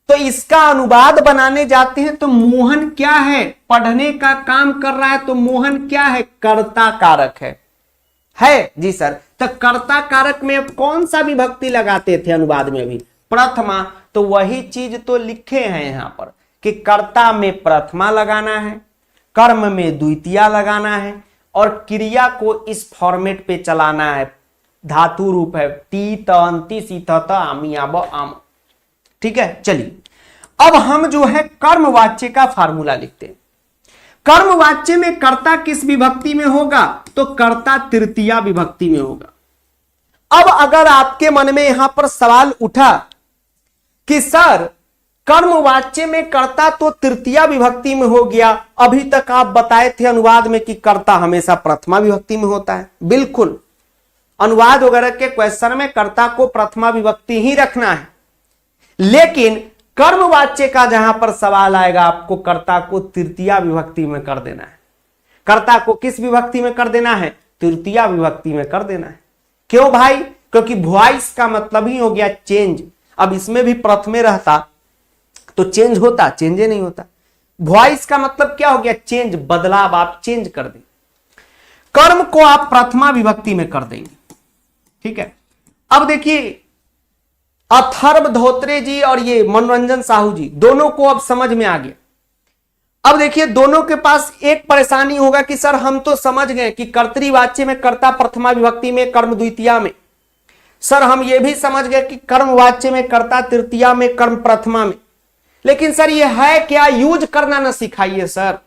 तो इसका अनुवाद बनाने जाते हैं तो मोहन क्या है, पढ़ने का काम कर रहा है, तो मोहन क्या है, कर्ता कारक है जी सर। तो कर्ता कारक में कौन सा विभक्ति लगाते थे अनुवाद में भी, प्रथमा, तो वही चीज तो लिखे हैं यहां पर कि कर्ता में प्रथमा लगाना है, कर्म में द्वितीया लगाना है, और क्रिया को इस फॉर्मेट पे चलाना है, धातु रूप है टी त अंति सी त आमी आब आम, ठीक है। चलिए अब हम जो है कर्मवाच्य का फार्मूला लिखते हैं। कर्मवाच्य में कर्ता किस विभक्ति में होगा, तो कर्ता तृतीया विभक्ति में होगा। अब अगर आपके मन में यहां पर सवाल उठा कि सर कर्मवाच्य में कर्ता तो तृतीया विभक्ति में हो गया, अभी तक आप बताए थे अनुवाद में कि कर्ता हमेशा प्रथमा विभक्ति में होता है। बिल्कुल, अनुवाद वगैरह के क्वेश्चन में कर्ता को प्रथमा विभक्ति ही रखना है, लेकिन कर्मवाच्य का जहां पर सवाल आएगा आपको कर्ता को तृतीया विभक्ति में कर देना है। कर्ता को किस विभक्ति में कर देना है, तृतीया विभक्ति में कर देना है। क्यों भाई, क्योंकि वॉइस का मतलब ही हो गया चेंज। अब इसमें भी प्रथमे रहता तो चेंज होता, चेंजे नहीं होता। वॉइस का मतलब क्या हो गया, चेंज, बदलाव, आप चेंज कर दें। कर्म को आप प्रथमा विभक्ति में कर देंगे, ठीक है। अब देखिए अथर्व धोत्रे जी और ये मनोरंजन साहू जी दोनों को अब समझ में आ गया। अब देखिए दोनों के पास एक परेशानी होगा कि सर हम तो समझ गए कि कर्तृवाच्य में कर्ता प्रथमा विभक्ति में, कर्म द्वितीया में। सर हम ये भी समझ गए कि कर्मवाच्य में कर्ता तृतीया में, कर्म प्रथमा में। लेकिन सर ये है क्या, यूज करना ना सिखाइए सर।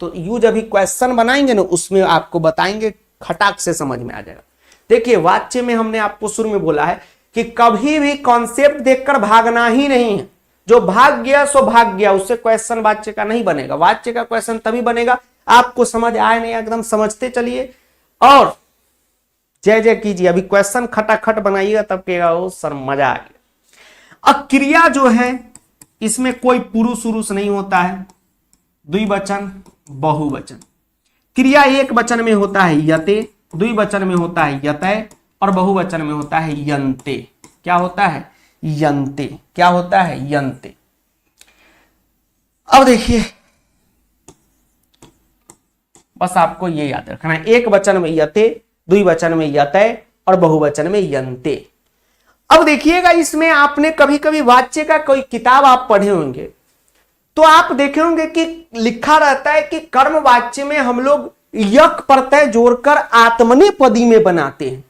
तो यूज अभी क्वेश्चन बनाएंगे ना, उसमें आपको बताएंगे, खटाक से समझ में आ जाएगा। देखिए वाच्य में हमने आपको शुरू में बोला है कि कभी भी कॉन्सेप्ट देखकर भागना ही नहीं है। जो भाग गया सो भाग गया, उससे क्वेश्चन वाच्य का नहीं बनेगा। वाच्य का क्वेश्चन तभी बनेगा आपको समझ आए नहीं, एकदम समझते चलिए और जय जय कीजिए। अभी क्वेश्चन खटाखट बनाइएगा तब कहेगा ओ सर मजा आ गया। अब क्रिया जो है इसमें कोई पुरुष उरुष नहीं होता है, द्विवचन बहुवचन। क्रिया एक वचन में होता है यते, द्विवचन में होता है यतय, और बहुवचन में होता है यन्ते। क्या होता है, यन्ते। क्या होता है, यन्ते। अब देखिए बस आपको ये याद रखना है, एक वचन में यते, द्विवचन में यतय और बहुवचन में यन्ते। अब देखिएगा इसमें आपने कभी कभी वाच्य का कोई किताब आप पढ़े होंगे तो आप देखे होंगे कि लिखा रहता है कि कर्म वाच्य में हम लोग यक प्रत्यय जोड़कर आत्मनेपदी में बनाते हैं।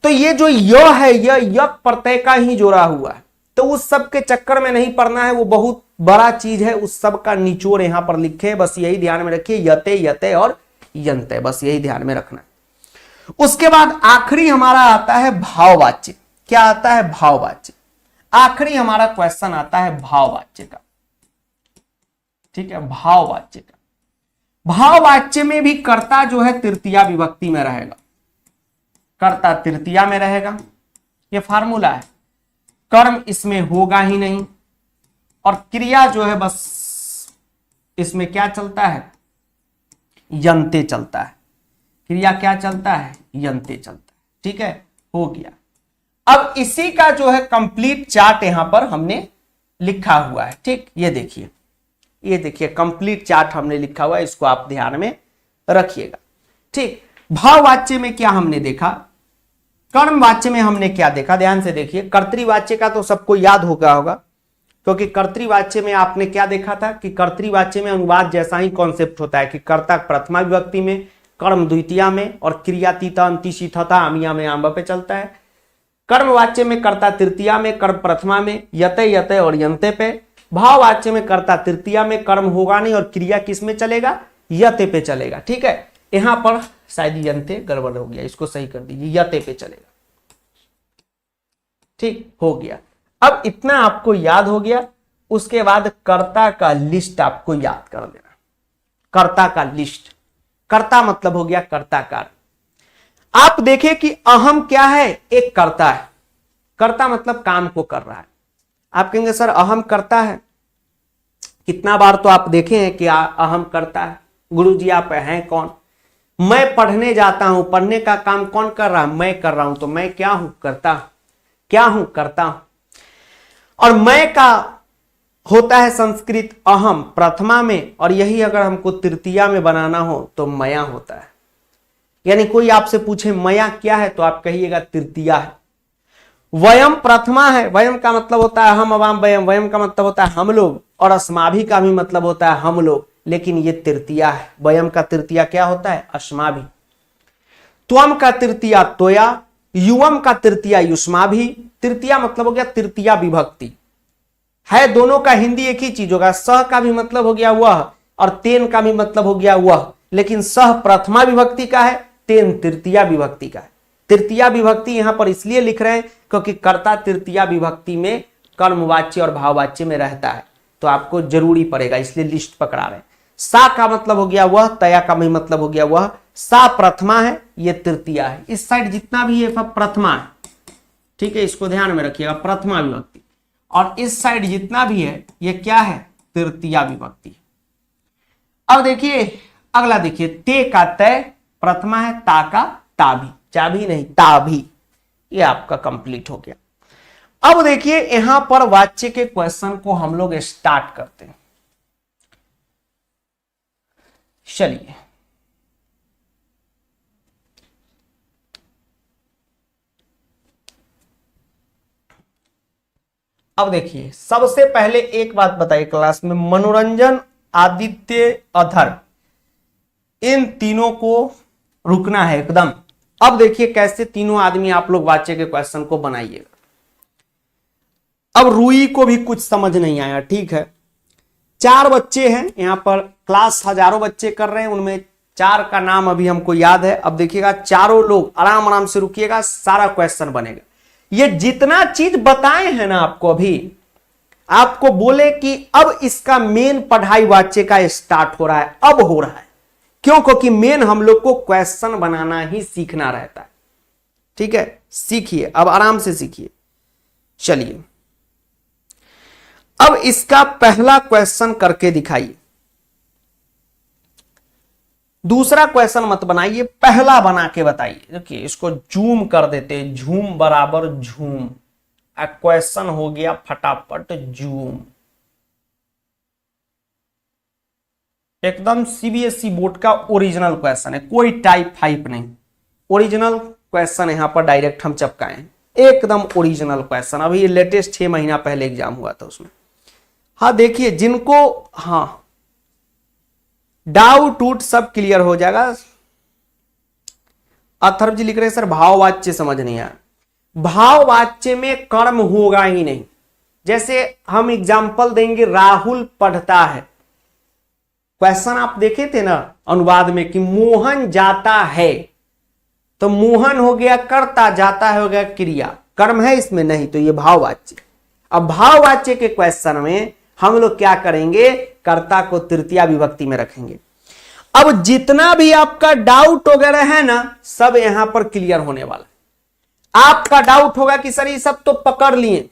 तो ये जो य है यह प्रत्यय का ही जोड़ा हुआ है, तो उस सब के चक्कर में नहीं पड़ना है, वो बहुत बड़ा चीज है, उस सब का निचोड़ यहां पर लिखे, बस यही ध्यान में रखिए, यते यते और यंते, बस यही ध्यान में रखना है। उसके बाद आखिरी हमारा आता है भाववाच्य। क्या आता है? भाववाच्य। आखिरी हमारा क्वेश्चन आता है भाववाच्य का, ठीक है, भाववाच्य का। भाववाच्य में भी कर्ता जो है तृतीया विभक्ति में रहेगा, कर्ता तृतीया में रहेगा, ये फार्मूला है। कर्म इसमें होगा ही नहीं, और क्रिया जो है बस इसमें क्या चलता है? यंते चलता है। क्रिया क्या चलता है? यंते चलता है, ठीक है, हो गया। अब इसी का जो है कंप्लीट चार्ट यहां पर हमने लिखा हुआ है, ठीक, ये देखिए, ये देखिए कंप्लीट चार्ट हमने लिखा हुआ है, इसको आप ध्यान में रखिएगा, ठीक। भाववाच्य में क्या हमने देखा, कर्मवाच्य में हमने क्या देखा, ध्यान से देखिए। कर्तृवाच्य का तो सबको याद होगा, क्योंकि कर्तृवाच्य में आपने क्या देखा था कि कर्तृवाच्य में अनुवाद जैसा ही कॉन्सेप्ट होता है कि कर्ता प्रथमा विभक्ति में, कर्म द्वितीया में, और क्रिया तीता अंति शीथता आमिया में आंबा पे चलता है। कर्मवाच्य में कर्ता तृतीया में, कर्म प्रथमा में, यते यते और यंते पे। भाववाच्य में कर्ता तृतीया में, कर्म होगा नहीं, और क्रिया किस में चलेगा? यते पे चलेगा, ठीक है। यहां पर शायद यंते गड़बड़ हो गया, इसको सही कर दीजिए, यते पे चलेगा, ठीक, हो गया। अब इतना आपको याद हो गया, उसके बाद कर्ता का लिस्ट आपको याद कर देना। कर्ता का लिस्ट, कर्ता मतलब हो गया कर्ताकार। आप देखें कि अहम क्या है? एक कर्ता है। कर्ता मतलब काम को कर रहा है। आप कहेंगे सर अहम करता है, कितना बार तो आप देखे हैं कि अहम करता है। गुरुजी आप हैं कौन? मैं पढ़ने जाता हूं, पढ़ने का काम कौन कर रहा है? मैं कर रहा हूं, तो मैं क्या हूं? करता। क्या हूं? करता हूं। और मैं का होता है संस्कृत अहम प्रथमा में, और यही अगर हमको तृतीया में बनाना हो तो मया होता है। यानी कोई आपसे पूछे मया क्या है, तो आप कहिएगा तृतीया है। वयम प्रथमा है, वयम का मतलब होता है हम, अवाम वयम, वयम का मतलब होता है हम लोग, और अस्माभि का भी मतलब होता है हम लोग, लेकिन ये तृतीया है। वयम का तृतीया क्या होता है? अस्माभि। त्वम का तृतीया त्वया, युवम का तृतीया युष्माभि। तृतीया मतलब हो गया तृतीया विभक्ति है, दोनों का हिंदी एक ही चीज होगा। सह का भी मतलब हो गया वह, और तेन का भी मतलब हो गया वह, लेकिन सह प्रथमा विभक्ति का है, तेन तृतीया विभक्ति का है। तृतीया विभक्ति यहां पर इसलिए लिख रहे हैं क्योंकि कर्ता तृतीया विभक्ति में कर्मवाच्य और भाववाच्य में रहता है, तो आपको जरूरी पड़ेगा, इसलिए लिस्ट पकड़ा रहे हैं। सा का मतलब हो गया वह, तया का भी मतलब हो गया वह। सा प्रथमा है, ये तृतीया है। इस साइड जितना भी है सब प्रथमा है, ठीक है, इसको ध्यान में रखिएगा, प्रथमा विभक्ति। और इस साइड जितना भी है ये क्या है? तृतीया विभक्ति। अब देखिए अगला, देखिए ते का तय प्रथमा है, ता का ताभी, चाभी नहीं ताभी, ये आपका कंप्लीट हो गया। अब देखिए यहां पर वाच्य के क्वेश्चन को हम लोग स्टार्ट करते हैं। चलिए अब देखिए, सबसे पहले एक बात बताइए क्लास में, मनोरंजन, आदित्य, अधर, इन तीनों को रुकना है एकदम। अब देखिए कैसे तीनों आदमी आप लोग वाच्य के क्वेश्चन को बनाइएगा। अब रूई को भी कुछ समझ नहीं आया, ठीक है। 4 बच्चे हैं यहां पर, क्लास हजारों बच्चे कर रहे हैं, उनमें 4 का नाम अभी हमको याद है। अब देखिएगा चारों लोग आराम आराम से रुकिएगा, सारा क्वेश्चन बनेगा। ये जितना चीज बताए हैं ना आपको, अभी आपको बोले कि अब इसका मेन पढ़ाई वाच्य का स्टार्ट हो रहा है, अब हो रहा है। क्यों? क्योंकि मेन हम लोग को क्वेश्चन बनाना ही सीखना रहता है, ठीक है। सीखिए, अब आराम से सीखिए। चलिए अब इसका पहला क्वेश्चन करके दिखाइए। दूसरा क्वेश्चन मत बनाइए, पहला बना के बताइए। देखिए इसको जूम कर देते हैं, झूम बराबर झूम, क्वेश्चन हो गया फटाफट जूम। एकदम सीबीएसई बोर्ड का ओरिजिनल क्वेश्चन है, कोई टाइप फाइप नहीं, ओरिजिनल क्वेश्चन यहां पर डायरेक्ट हम चपकाए हैं, एकदम ओरिजिनल क्वेश्चन। अभी लेटेस्ट 6 महीना पहले एग्जाम हुआ था उसमें। हाँ देखिए जिनको, हाँ डाउट टूट सब क्लियर हो जाएगा। अथर्व जी लिख रहे हैं सर भाववाच्य समझ नहीं आया। भाववाच्य में कर्म होगा ही नहीं। जैसे हम एग्जाम्पल देंगे, राहुल पढ़ता है, क्वेश्चन आप देखे थे ना अनुवाद में कि मोहन जाता है, तो मोहन हो गया कर्ता, जाता है हो गया क्रिया, कर्म है इसमें नहीं, तो ये भाववाच्य। अब भाववाच्य के क्वेश्चन में हम लोग क्या करेंगे, कर्ता को तृतीया विभक्ति में रखेंगे। अब जितना भी आपका डाउट वगैरह है ना, सब यहां पर क्लियर होने वाला। आपका डाउट होगा कि सर ये सब तो पकड़ लिए,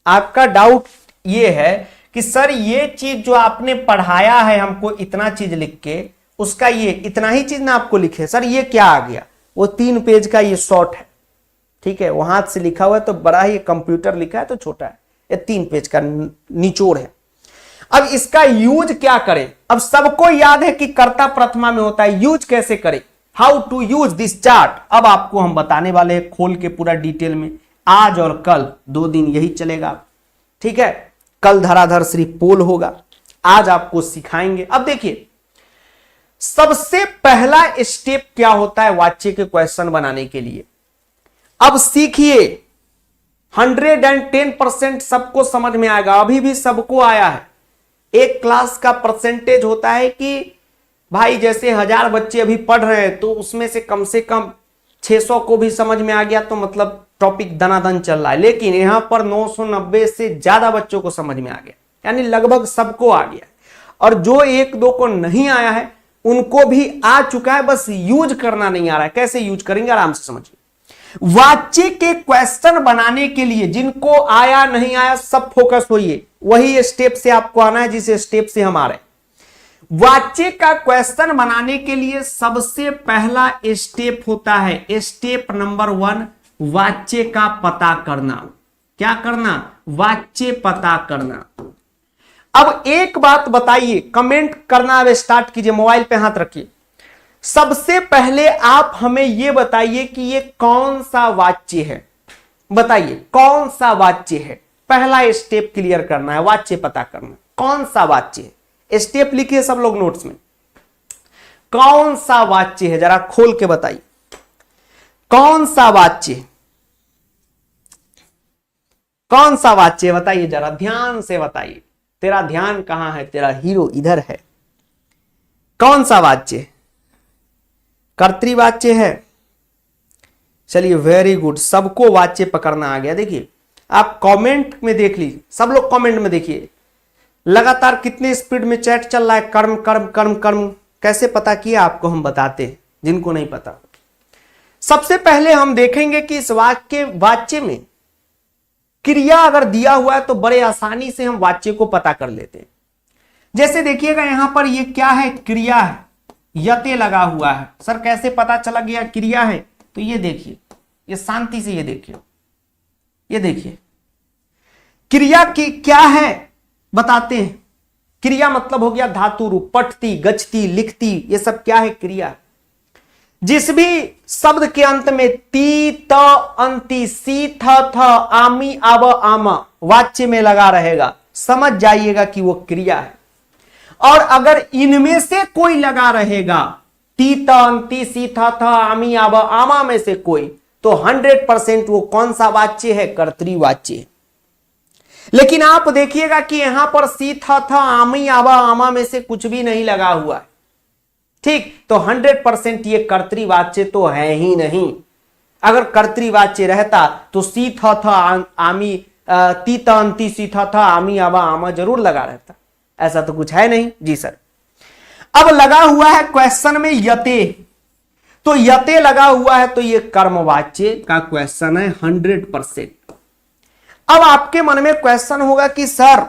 आपका डाउट ये है कि सर ये चीज जो आपने पढ़ाया है हमको इतना चीज लिख के, उसका ये इतना ही चीज ना आपको लिखे, सर ये क्या आ गया, वो 3 पेज का ये शॉर्ट है, ठीक है, वो हाथ से लिखा हुआ है तो बड़ा ही, कंप्यूटर लिखा है तो छोटा है, ये 3 पेज का निचोड़ है। अब इसका यूज क्या करें, अब सबको याद है कि कर्ता प्रथमा में होता है, यूज कैसे करें, how to use this chart, अब आपको हम बताने वाले हैं खोल के पूरा डिटेल में। आज और कल 2 दिन यही चलेगा, ठीक है, कल धराधर श्री पोल होगा, आज आपको सिखाएंगे। अब देखिए सबसे पहला स्टेप क्या होता है वाच्य के क्वेश्चन बनाने के लिए, अब सीखिए 110% सबको समझ में आएगा, अभी भी सबको आया है। एक क्लास का परसेंटेज होता है कि भाई जैसे 1000 बच्चे अभी पढ़ रहे हैं तो उसमें से कम 600 को भी समझ में आ गया, तो मतलब टॉपिक दनादन चल रहा है। लेकिन यहां पर 990 से ज्यादा बच्चों को समझ में आ गया, यानी लगभग सबको आ गया। और जो 1-2 को नहीं आया है उनको भी आ चुका है, बस यूज करना नहीं आ रहा है। कैसे यूज करेंगे आराम से समझिए। वाच्य के क्वेश्चन बनाने के लिए जिनको आया नहीं आया सब फोकस होइए, वही स्टेप से आपको आना है जिस स्टेप से हम आ रहे हैं। वाच्य का क्वेश्चन बनाने के लिए सबसे पहला स्टेप होता है स्टेप नंबर 1, वाच्य का पता करना। क्या करना, वाच्य पता करना। अब एक बात बताइए, कमेंट करना अब स्टार्ट कीजिए, मोबाइल पे हाथ रखिए। सबसे पहले आप हमें यह बताइए कि ये कौन सा वाच्य है, बताइए कौन सा वाच्य है। पहला स्टेप क्लियर करना है, वाच्य पता करना, कौन सा वाच्य है। स्टेप लिखिए सब लोग नोट्स में, कौन सा वाच्य है जरा खोल के बताइए, कौन सा वाच्य, कौन सा वाच्य बताइए, जरा ध्यान से बताइए। तेरा ध्यान कहां है, तेरा हीरो इधर है। कौन सा वाच्य, कर्तृवाच्य है। चलिए वेरी गुड, सबको वाच्य पकड़ना आ गया। देखिए आप कमेंट में देख लीजिए, सब लोग कमेंट में देखिए लगातार कितने स्पीड में चैट चल रहा है। कर्म कर्म कर्म कर्म कैसे पता किया आपको हम बताते हैं, जिनको नहीं पता। सबसे पहले हम देखेंगे कि इस वाच्य में क्रिया अगर दिया हुआ है तो बड़े आसानी से हम वाच्य को पता कर लेते हैं। जैसे देखिएगा यहां पर ये क्या है, क्रिया है, यते लगा हुआ है। सर कैसे पता चला गया क्रिया है, तो ये देखिए, ये शांति से ये देखिए, ये देखिए क्रिया की क्या है बताते हैं। क्रिया मतलब हो गया धातु रूप, पठती, गच्छती, लिखती, ये सब क्या है, क्रिया। जिस भी शब्द के अंत में ती त अंति सी थ थ आमी आब आमा वाच्य में लगा रहेगा, समझ जाइएगा कि वो क्रिया है। और अगर इनमें से कोई लगा रहेगा, ती त अंति सी थ थ आमी आब आमा में से कोई, तो 100% वो कौन सा वाच्य है, कर्तृवाच्य। लेकिन आप देखिएगा कि यहां पर सी थ थ आमी आबा आमा में से कुछ भी नहीं लगा हुआ है, ठीक, तो 100% ये कर्तृवाच्य तो है ही नहीं। अगर कर्तृवाच्य रहता तो सी थ थ आमी ती त अंति सी थ थ आमी आबा आमा जरूर लगा रहता, ऐसा तो कुछ है नहीं जी सर। अब लगा हुआ है क्वेश्चन में यते, तो यते लगा हुआ है तो ये कर्मवाच्य का क्वेश्चन है 100%। अब आपके मन में क्वेश्चन होगा कि सर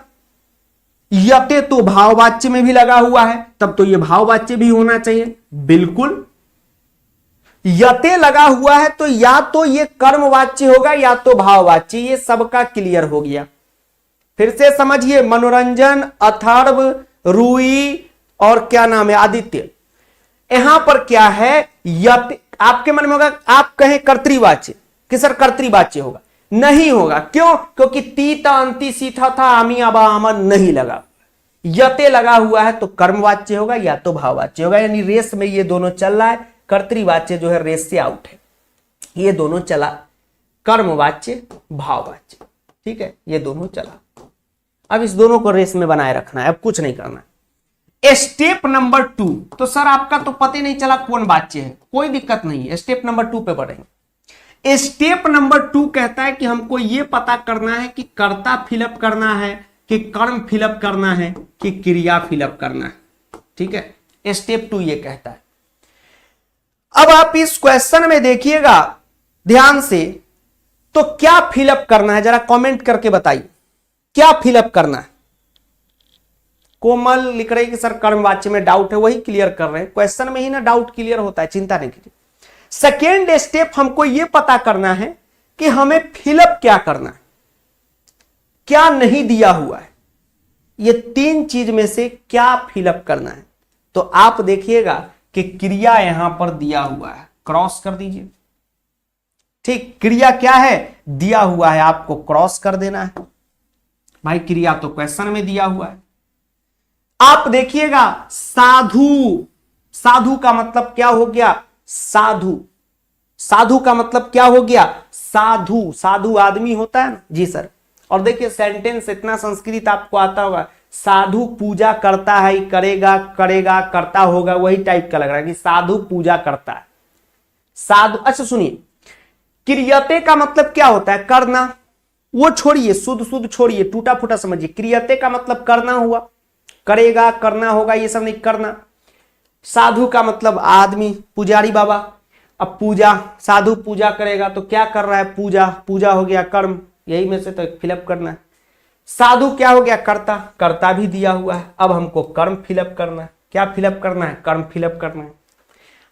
यते तो भाववाच्य में भी लगा हुआ है, तब तो ये भाववाच्य भी होना चाहिए। बिल्कुल, यते लगा हुआ है तो या तो ये कर्मवाच्य होगा या तो भाववाच्य, ये सबका क्लियर हो गया। फिर से समझिए, मनोरंजन, अथर्व, रूई और क्या नाम है, आदित्य, यहां पर क्या है, यते। आपके मन में होगा आप कहें कर्तृवाच्य कि सर कर्तृवाच्य होगा, नहीं होगा। क्यों, क्योंकि तीता अंति सीथा था आमी आबा आमा नहीं लगा, यते लगा हुआ है तो कर्मवाच्य होगा या तो भाववाच्य होगा। यानी रेस में ये दोनों चल रहा है, कर्तृवाच्य जो है रेस से आउट है। ये दोनों चला, कर्मवाच्य भाववाच्य, ठीक है, ये दोनों चला। अब इस दोनों को रेस में बनाए रखना है, अब कुछ नहीं करना है। स्टेप नंबर 2, तो सर आपका तो पता ही नहीं चला कौन वाच्य है, कोई दिक्कत नहीं है, स्टेप नंबर 2 पे बढ़ेंगे। स्टेप नंबर 2 कहता है कि हमको यह पता करना है कि कर्ता फिलअप करना है कि कर्म फिलअप करना है कि क्रिया फिलअप करना है, ठीक है। स्टेप 2 ये कहता है। अब आप इस क्वेश्चन में देखिएगा ध्यान से, तो क्या फिलअप करना है जरा कमेंट करके बताइए, क्या फिलअप करना है। कोमल लिख रही कि सर कर्मवाच्य में डाउट है, वही क्लियर कर रहे हैं, क्वेश्चन में ही ना डाउट क्लियर होता है, चिंता नहीं कीजिए। सेकेंड स्टेप हमको यह पता करना है कि हमें फिलअप क्या करना है, क्या नहीं दिया हुआ है, ये 3 चीज में से क्या फिलअप करना है। तो आप देखिएगा कि क्रिया यहां पर दिया हुआ है, क्रॉस कर दीजिए, ठीक, क्रिया क्या है दिया हुआ है, आपको क्रॉस कर देना है भाई, क्रिया तो क्वेश्चन में दिया हुआ है। आप देखिएगा साधु, साधु का मतलब क्या हो गया, साधु, साधु का मतलब क्या हो गया, साधु, साधु आदमी होता है ना जी सर। और देखिए सेंटेंस इतना संस्कृत आपको आता होगा, साधु पूजा करता है, करेगा, करेगा, करता होगा, वही टाइप का लग रहा है कि साधु पूजा करता है, साधु। अच्छा सुनिए, क्रियते का मतलब क्या होता है, करना, वो छोड़िए, शुद्ध शुद्ध छोड़िए, टूटा फूटा समझिए। क्रियते का मतलब करना हुआ, करेगा, करना होगा, ये सब नहीं, करना। साधु का मतलब आदमी, पुजारी बाबा। अब पूजा, साधु पूजा करेगा तो क्या कर रहा है, पूजा, पूजा हो गया कर्म, यही में से तो फिलअप करना है। साधु क्या हो गया, कर्ता, कर्ता भी दिया हुआ है। अब हमको कर्म फिलअप करना है, क्या फिलअप करना है, कर्म फिलअप करना है।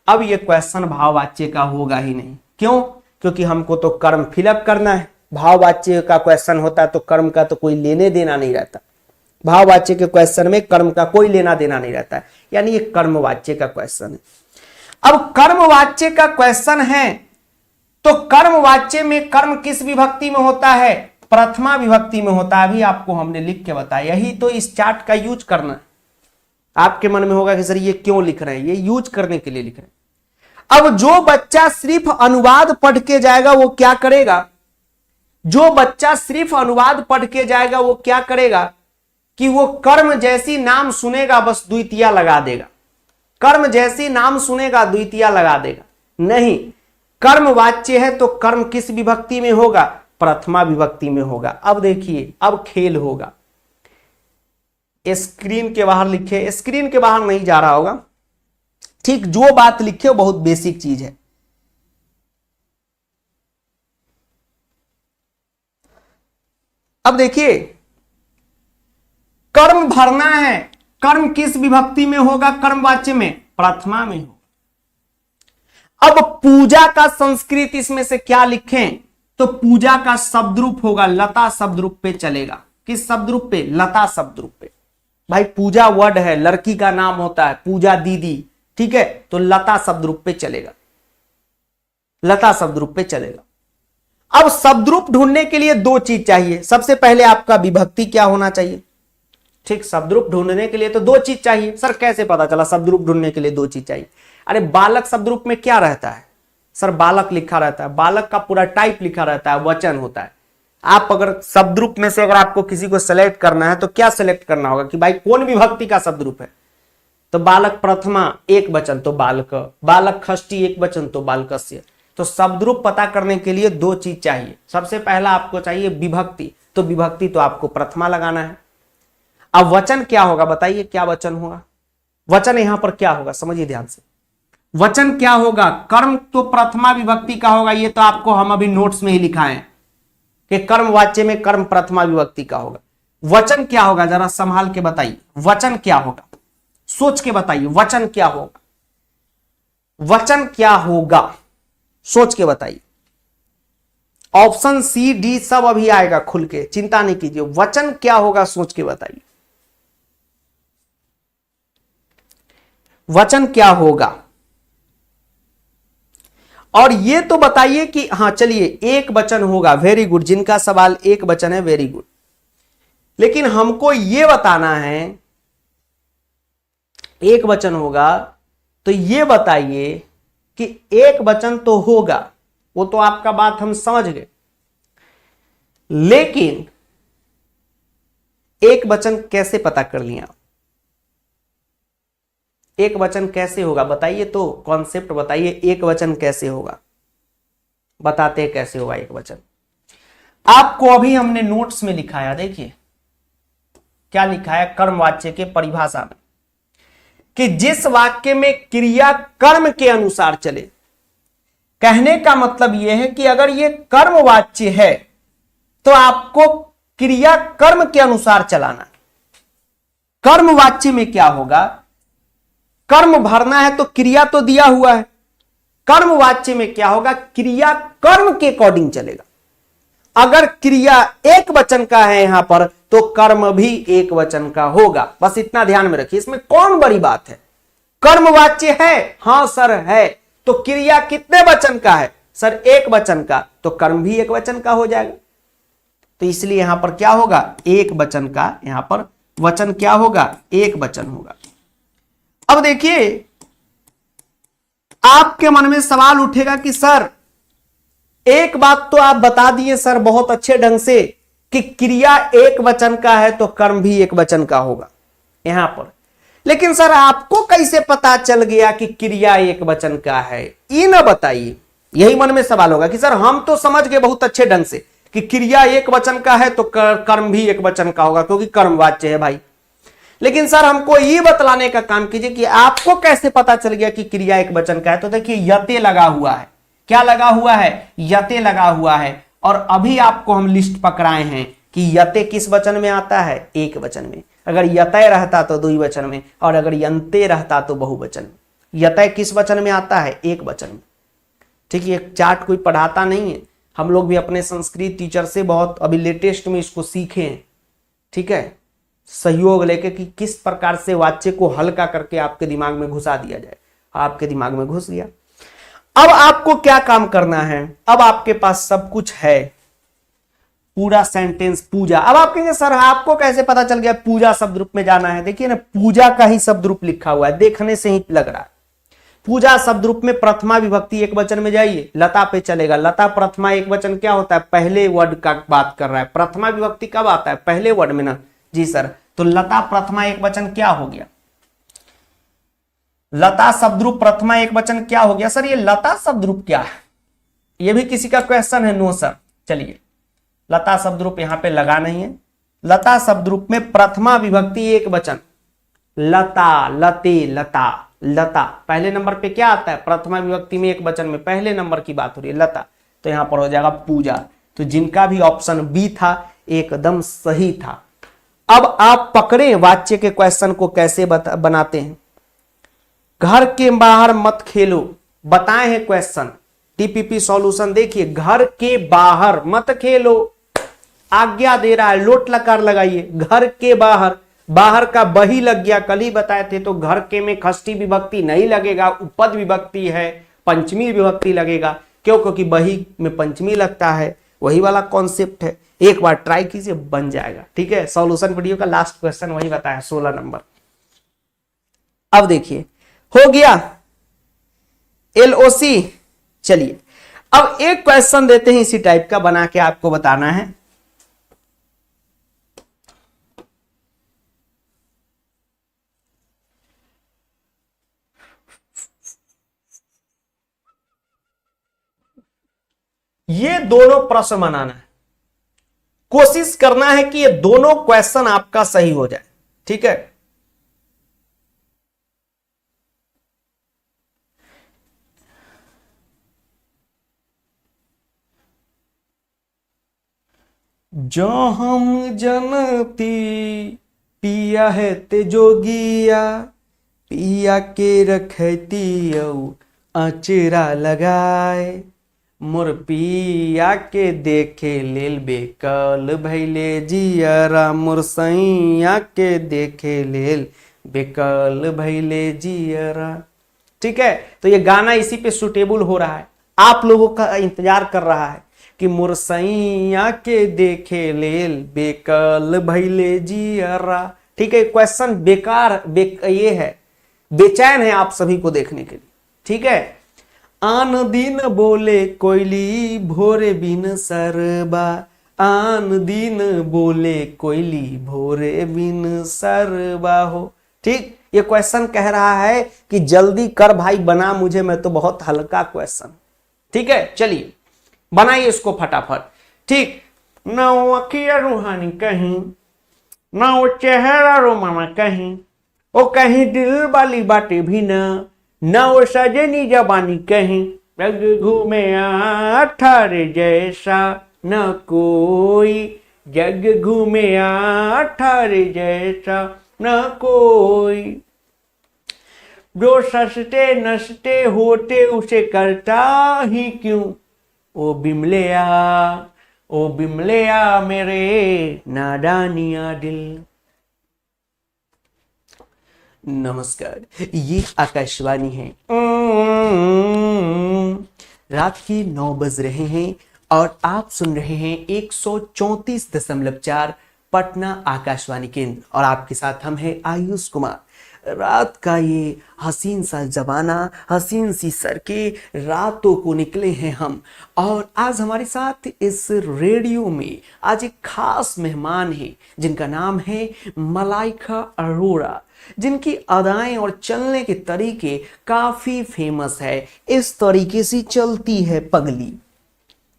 अब ये क्वेश्चन भाववाच्य का होगा ही नहीं, क्यों, क्योंकि हमको तो कर्म फिलअप करना है। भाववाच्य का क्वेश्चन होता है तो कर्म का तो कोई लेने देना नहीं रहता, भाववाच्य के क्वेश्चन में कर्म का कोई लेना देना नहीं रहता है, यानी ये कर्मवाच्य का क्वेश्चन है। अब कर्मवाच्य का क्वेश्चन है तो कर्मवाच्य में कर्म किस विभक्ति में होता है, प्रथमा विभक्ति में होता है। अभी आपको हमने लिख के बताया, यही तो इस चार्ट का यूज करना है। आपके मन में होगा कि सर ये क्यों लिख रहे हैं, ये यूज करने के लिए लिख रहे हैं। अब जो बच्चा सिर्फ अनुवाद पढ़ के जाएगा वो क्या करेगा, जो बच्चा सिर्फ अनुवाद पढ़ के जाएगा वो क्या करेगा कि वो कर्म जैसी नाम सुनेगा बस द्वितीया लगा देगा, कर्म जैसी नाम सुनेगा द्वितीया लगा देगा। नहीं, कर्म वाच्य है तो कर्म किस विभक्ति में होगा, प्रथमा विभक्ति में होगा। अब देखिए, अब खेल होगा। स्क्रीन के बाहर लिखे, स्क्रीन के बाहर नहीं जा रहा होगा, ठीक, जो बात लिखे वो बहुत बेसिक चीज है। अब देखिए, कर्म भरना है, कर्म किस विभक्ति में होगा, कर्मवाच्य में, प्रथमा में हो। अब पूजा का संस्कृत इसमें से क्या लिखें, तो पूजा का शब्द रूप होगा, लता शब्द रूप पे चलेगा। किस शब्द रूप पे, लता शब्द रूप पे। भाई पूजा वर्ड है, लड़की का नाम होता है, पूजा दीदी, ठीक है, तो लता शब्द रूप पे चलेगा, लता शब्द रूप पे चलेगा। अब शब्द रूप ढूंढने के लिए 2 चीज चाहिए। सबसे पहले आपका विभक्ति क्या होना चाहिए, ठीक, शब्द रूप ढूंढने के लिए तो 2 चीज चाहिए। सर कैसे पता चला शब्द रूप ढूंढने के लिए 2 चीज चाहिए, अरे बालक शब्द रूप में क्या रहता है, सर बालक लिखा रहता है, बालक का पूरा टाइप लिखा रहता है, वचन होता है। आप अगर शब्द रूप में से अगर आपको किसी को सेलेक्ट करना है तो क्या सेलेक्ट करना होगा कि भाई कौन विभक्ति का शब्द रूप है, तो बालक प्रथमा एक वचन तो बालक, बालक षष्ठी एक वचन तो बालकस्य। तो शब्द रूप पता करने के लिए 2 चीज चाहिए। सबसे पहला आपको चाहिए विभक्ति, तो विभक्ति तो आपको प्रथमा लगाना है। अब वचन क्या होगा बताइए, क्या वचन होगा, वचन यहां पर क्या होगा समझिए ध्यान से, वचन क्या होगा, कर्म तो प्रथमा विभक्ति का होगा, ये तो आपको हम अभी नोट्स में ही लिखाए कि कर्म वाच्य में कर्म प्रथमा विभक्ति का होगा। वचन क्या होगा जरा संभाल के बताइए, वचन क्या होगा, सोच के बताइए, वचन क्या होगा, वचन क्या होगा, सोच के बताइए। ऑप्शन सी डी सब अभी आएगा खुल के, चिंता नहीं कीजिए। वचन क्या होगा सोच के बताइए, वचन क्या होगा। और ये तो बताइए कि हाँ चलिए एक वचन होगा, वेरी गुड, जिनका सवाल एक वचन है वेरी गुड। लेकिन हमको ये बताना है एक वचन होगा तो ये बताइए कि एक वचन तो होगा, वो तो आपका बात हम समझ गए, लेकिन एक वचन कैसे पता कर लिया? एक वचन कैसे होगा बताइए, तो कॉन्सेप्ट बताइए, एक वचन कैसे होगा, बताते हैं कैसे होगा एक वचन। आपको अभी हमने नोट्स में लिखाया, देखिए क्या लिखा है कर्मवाच्य के परिभाषा में, कि जिस वाक्य में क्रिया कर्म के अनुसार चले। कहने का मतलब यह है कि अगर यह कर्मवाच्य है तो आपको क्रिया कर्म के अनुसार चलाना। कर्मवाच्य में क्या होगा, कर्म भरना है तो क्रिया तो दिया हुआ है, कर्मवाच्य में क्या होगा, क्रिया कर्म के अकॉर्डिंग चलेगा। अगर क्रिया एक वचन का है यहां पर तो कर्म भी एक वचन का होगा, बस इतना ध्यान में रखिए। इसमें कौन बड़ी बात है, कर्मवाच्य है, हां सर है, तो क्रिया कितने वचन का है सर, एक वचन का, तो कर्म भी एक वचन का हो जाएगा। तो इसलिए यहां पर क्या होगा, एक वचन का, यहां पर वचन क्या होगा, एक वचन होगा। अब देखिए आपके मन में सवाल उठेगा कि सर एक बात तो आप बता दिए सर बहुत अच्छे ढंग से कि क्रिया एक वचन का है तो कर्म भी एक वचन का होगा यहां पर, लेकिन सर आपको कैसे पता चल गया कि क्रिया एक वचन का है, ये ना बताइए। यही मन में सवाल होगा कि सर हम तो समझ गए बहुत अच्छे ढंग से कि क्रिया एक वचन का है तो कर्म भी एक वचन का होगा क्योंकि कर्मवाच्य है भाई, लेकिन सर हमको ये बतलाने का काम कीजिए कि आपको कैसे पता चल गया कि क्रिया एक वचन का है। तो देखिए यते लगा हुआ है, क्या लगा हुआ है, यते लगा हुआ है, और अभी आपको हम लिस्ट पकड़ाए हैं कि यते किस वचन में आता है, एक वचन में। अगर यतय रहता तो द्विवचन में, और अगर यंते रहता तो बहुवचन में। यतय किस वचन में आता है, एक वचन में। ठीक है, ये चार्ट कोई पढ़ाता नहीं है, हम लोग भी अपने संस्कृत टीचर से बहुत अभी लेटेस्ट में इसको सीखे हैं। ठीक है, सहयोग लेके कि किस प्रकार से वाच्य को हल्का करके आपके दिमाग में घुसा दिया जाए। आपके दिमाग में घुस गया। अब आपको क्या काम करना है, अब आपके पास सब कुछ है, पूरा सेंटेंस पूजा। अब आप कहेंगे सर आपको कैसे पता चल गया पूजा शब्द रूप में जाना है। देखिए ना, पूजा का ही शब्द रूप लिखा हुआ है, देखने से ही लग रहा है। पूजा शब्द रूप में प्रथमा विभक्ति एक वचन में जाइए, लता पे चलेगा। लता प्रथमा एक वचन क्या होता है, पहले वर्ड का बात कर रहा है। प्रथमा विभक्ति कब आता है, पहले वर्ड में ना। जी सर, तो लता प्रथमा एक वचन क्या हो गया, लता शब्द रूप प्रथमा एक वचन क्या हो गया। सर ये लता शब्द रूप क्या है, ये भी किसी का क्वेश्चन है। नो सर, चलिए लता शब्द रूप यहां पे लगा नहीं है। लता शब्द रूप में प्रथमा विभक्ति एक वचन, लता, लते, लता, लता पहले नंबर पे क्या आता है, प्रथमा विभक्ति में एक वचन में पहले नंबर की बात हो रही है, लता। तो यहां पर हो जाएगा पूजा। तो जिनका भी ऑप्शन बी था एकदम सही था। अब आप पकड़े वाच्य के क्वेश्चन को कैसे बनाते हैं। घर के बाहर मत खेलो, बताए हैं क्वेश्चन, टीपीपी सॉल्यूशन देखिए। घर के बाहर मत खेलो, आज्ञा दे रहा है, लोट लकार लगाइए। घर के बाहर, बाहर का बही लग गया, कल ही बताए थे। तो घर के में षष्ठी विभक्ति नहीं लगेगा, उपपद विभक्ति है, पंचमी विभक्ति लगेगा। क्यों, क्योंकि बही में पंचमी लगता है, वही वाला कॉन्सेप्ट है। एक बार ट्राई कीजिए, बन जाएगा। ठीक है, सॉल्यूशन वीडियो का लास्ट क्वेश्चन वही बताया, 16 नंबर। अब देखिए हो गया LOC। चलिए अब एक क्वेश्चन देते हैं इसी टाइप का, बना के आपको बताना है। ये दोनों प्रश्न बनाना है, कोशिश करना है कि ये दोनों क्वेश्चन आपका सही हो जाए। ठीक है, जो हम जनती पिया है ते जोगिया, पिया के रखती अचरा लगाए, मोर पिया के देखे लेल बेकल भैले जियरा, मोर सैया के देखे लेल बेकल भैले जियरा। ठीक है, तो ये गाना इसी पे सुटेबल हो रहा है, आप लोगों का इंतजार कर रहा है कि मोर सैया के देखे लेल बेकल भैले जियरा। ठीक है, क्वेश्चन बेकार ये है, बेचैन है आप सभी को देखने के लिए। ठीक है, आन दिन बोले कोयली भोरे बिन सरबा, आन दिन बोले कोयली भोरे बिन सरबा हो। ठीक, ये क्वेश्चन कह रहा है कि जल्दी कर भाई बना मुझे, मैं तो बहुत हल्का क्वेश्चन। ठीक है, चलिए बनाइए इसको फटाफट। ठीक, ना वो अखिया रूहानी कहीं, ना वो चेहरा रोमाना कहीं, वो कहीं दिल वाली बातें भी ना वो सजनी जबानी कहीं, जग घूमे अठारे जैसा न कोई, जग घूमे अठारे जैसा न कोई, जो सस्ते नसते होते उसे करता ही क्यों, ओ बिमलिया मेरे नादानिया दिल। नमस्कार, ये आकाशवाणी है। रात के 9 बज रहे हैं और आप सुन रहे हैं 134.4 पटना आकाशवाणी केंद्र, और आपके साथ हम हैं आयुष कुमार। रात का ये हसीन सा जमाना, हसीन सी सड़कें, रातों को निकले हैं हम, और आज हमारे साथ इस रेडियो में आज एक खास मेहमान है जिनका नाम है मलाइका अरोड़ा, जिनकी अदाएं और चलने के तरीके काफी फेमस है। इस तरीके से चलती है पगली।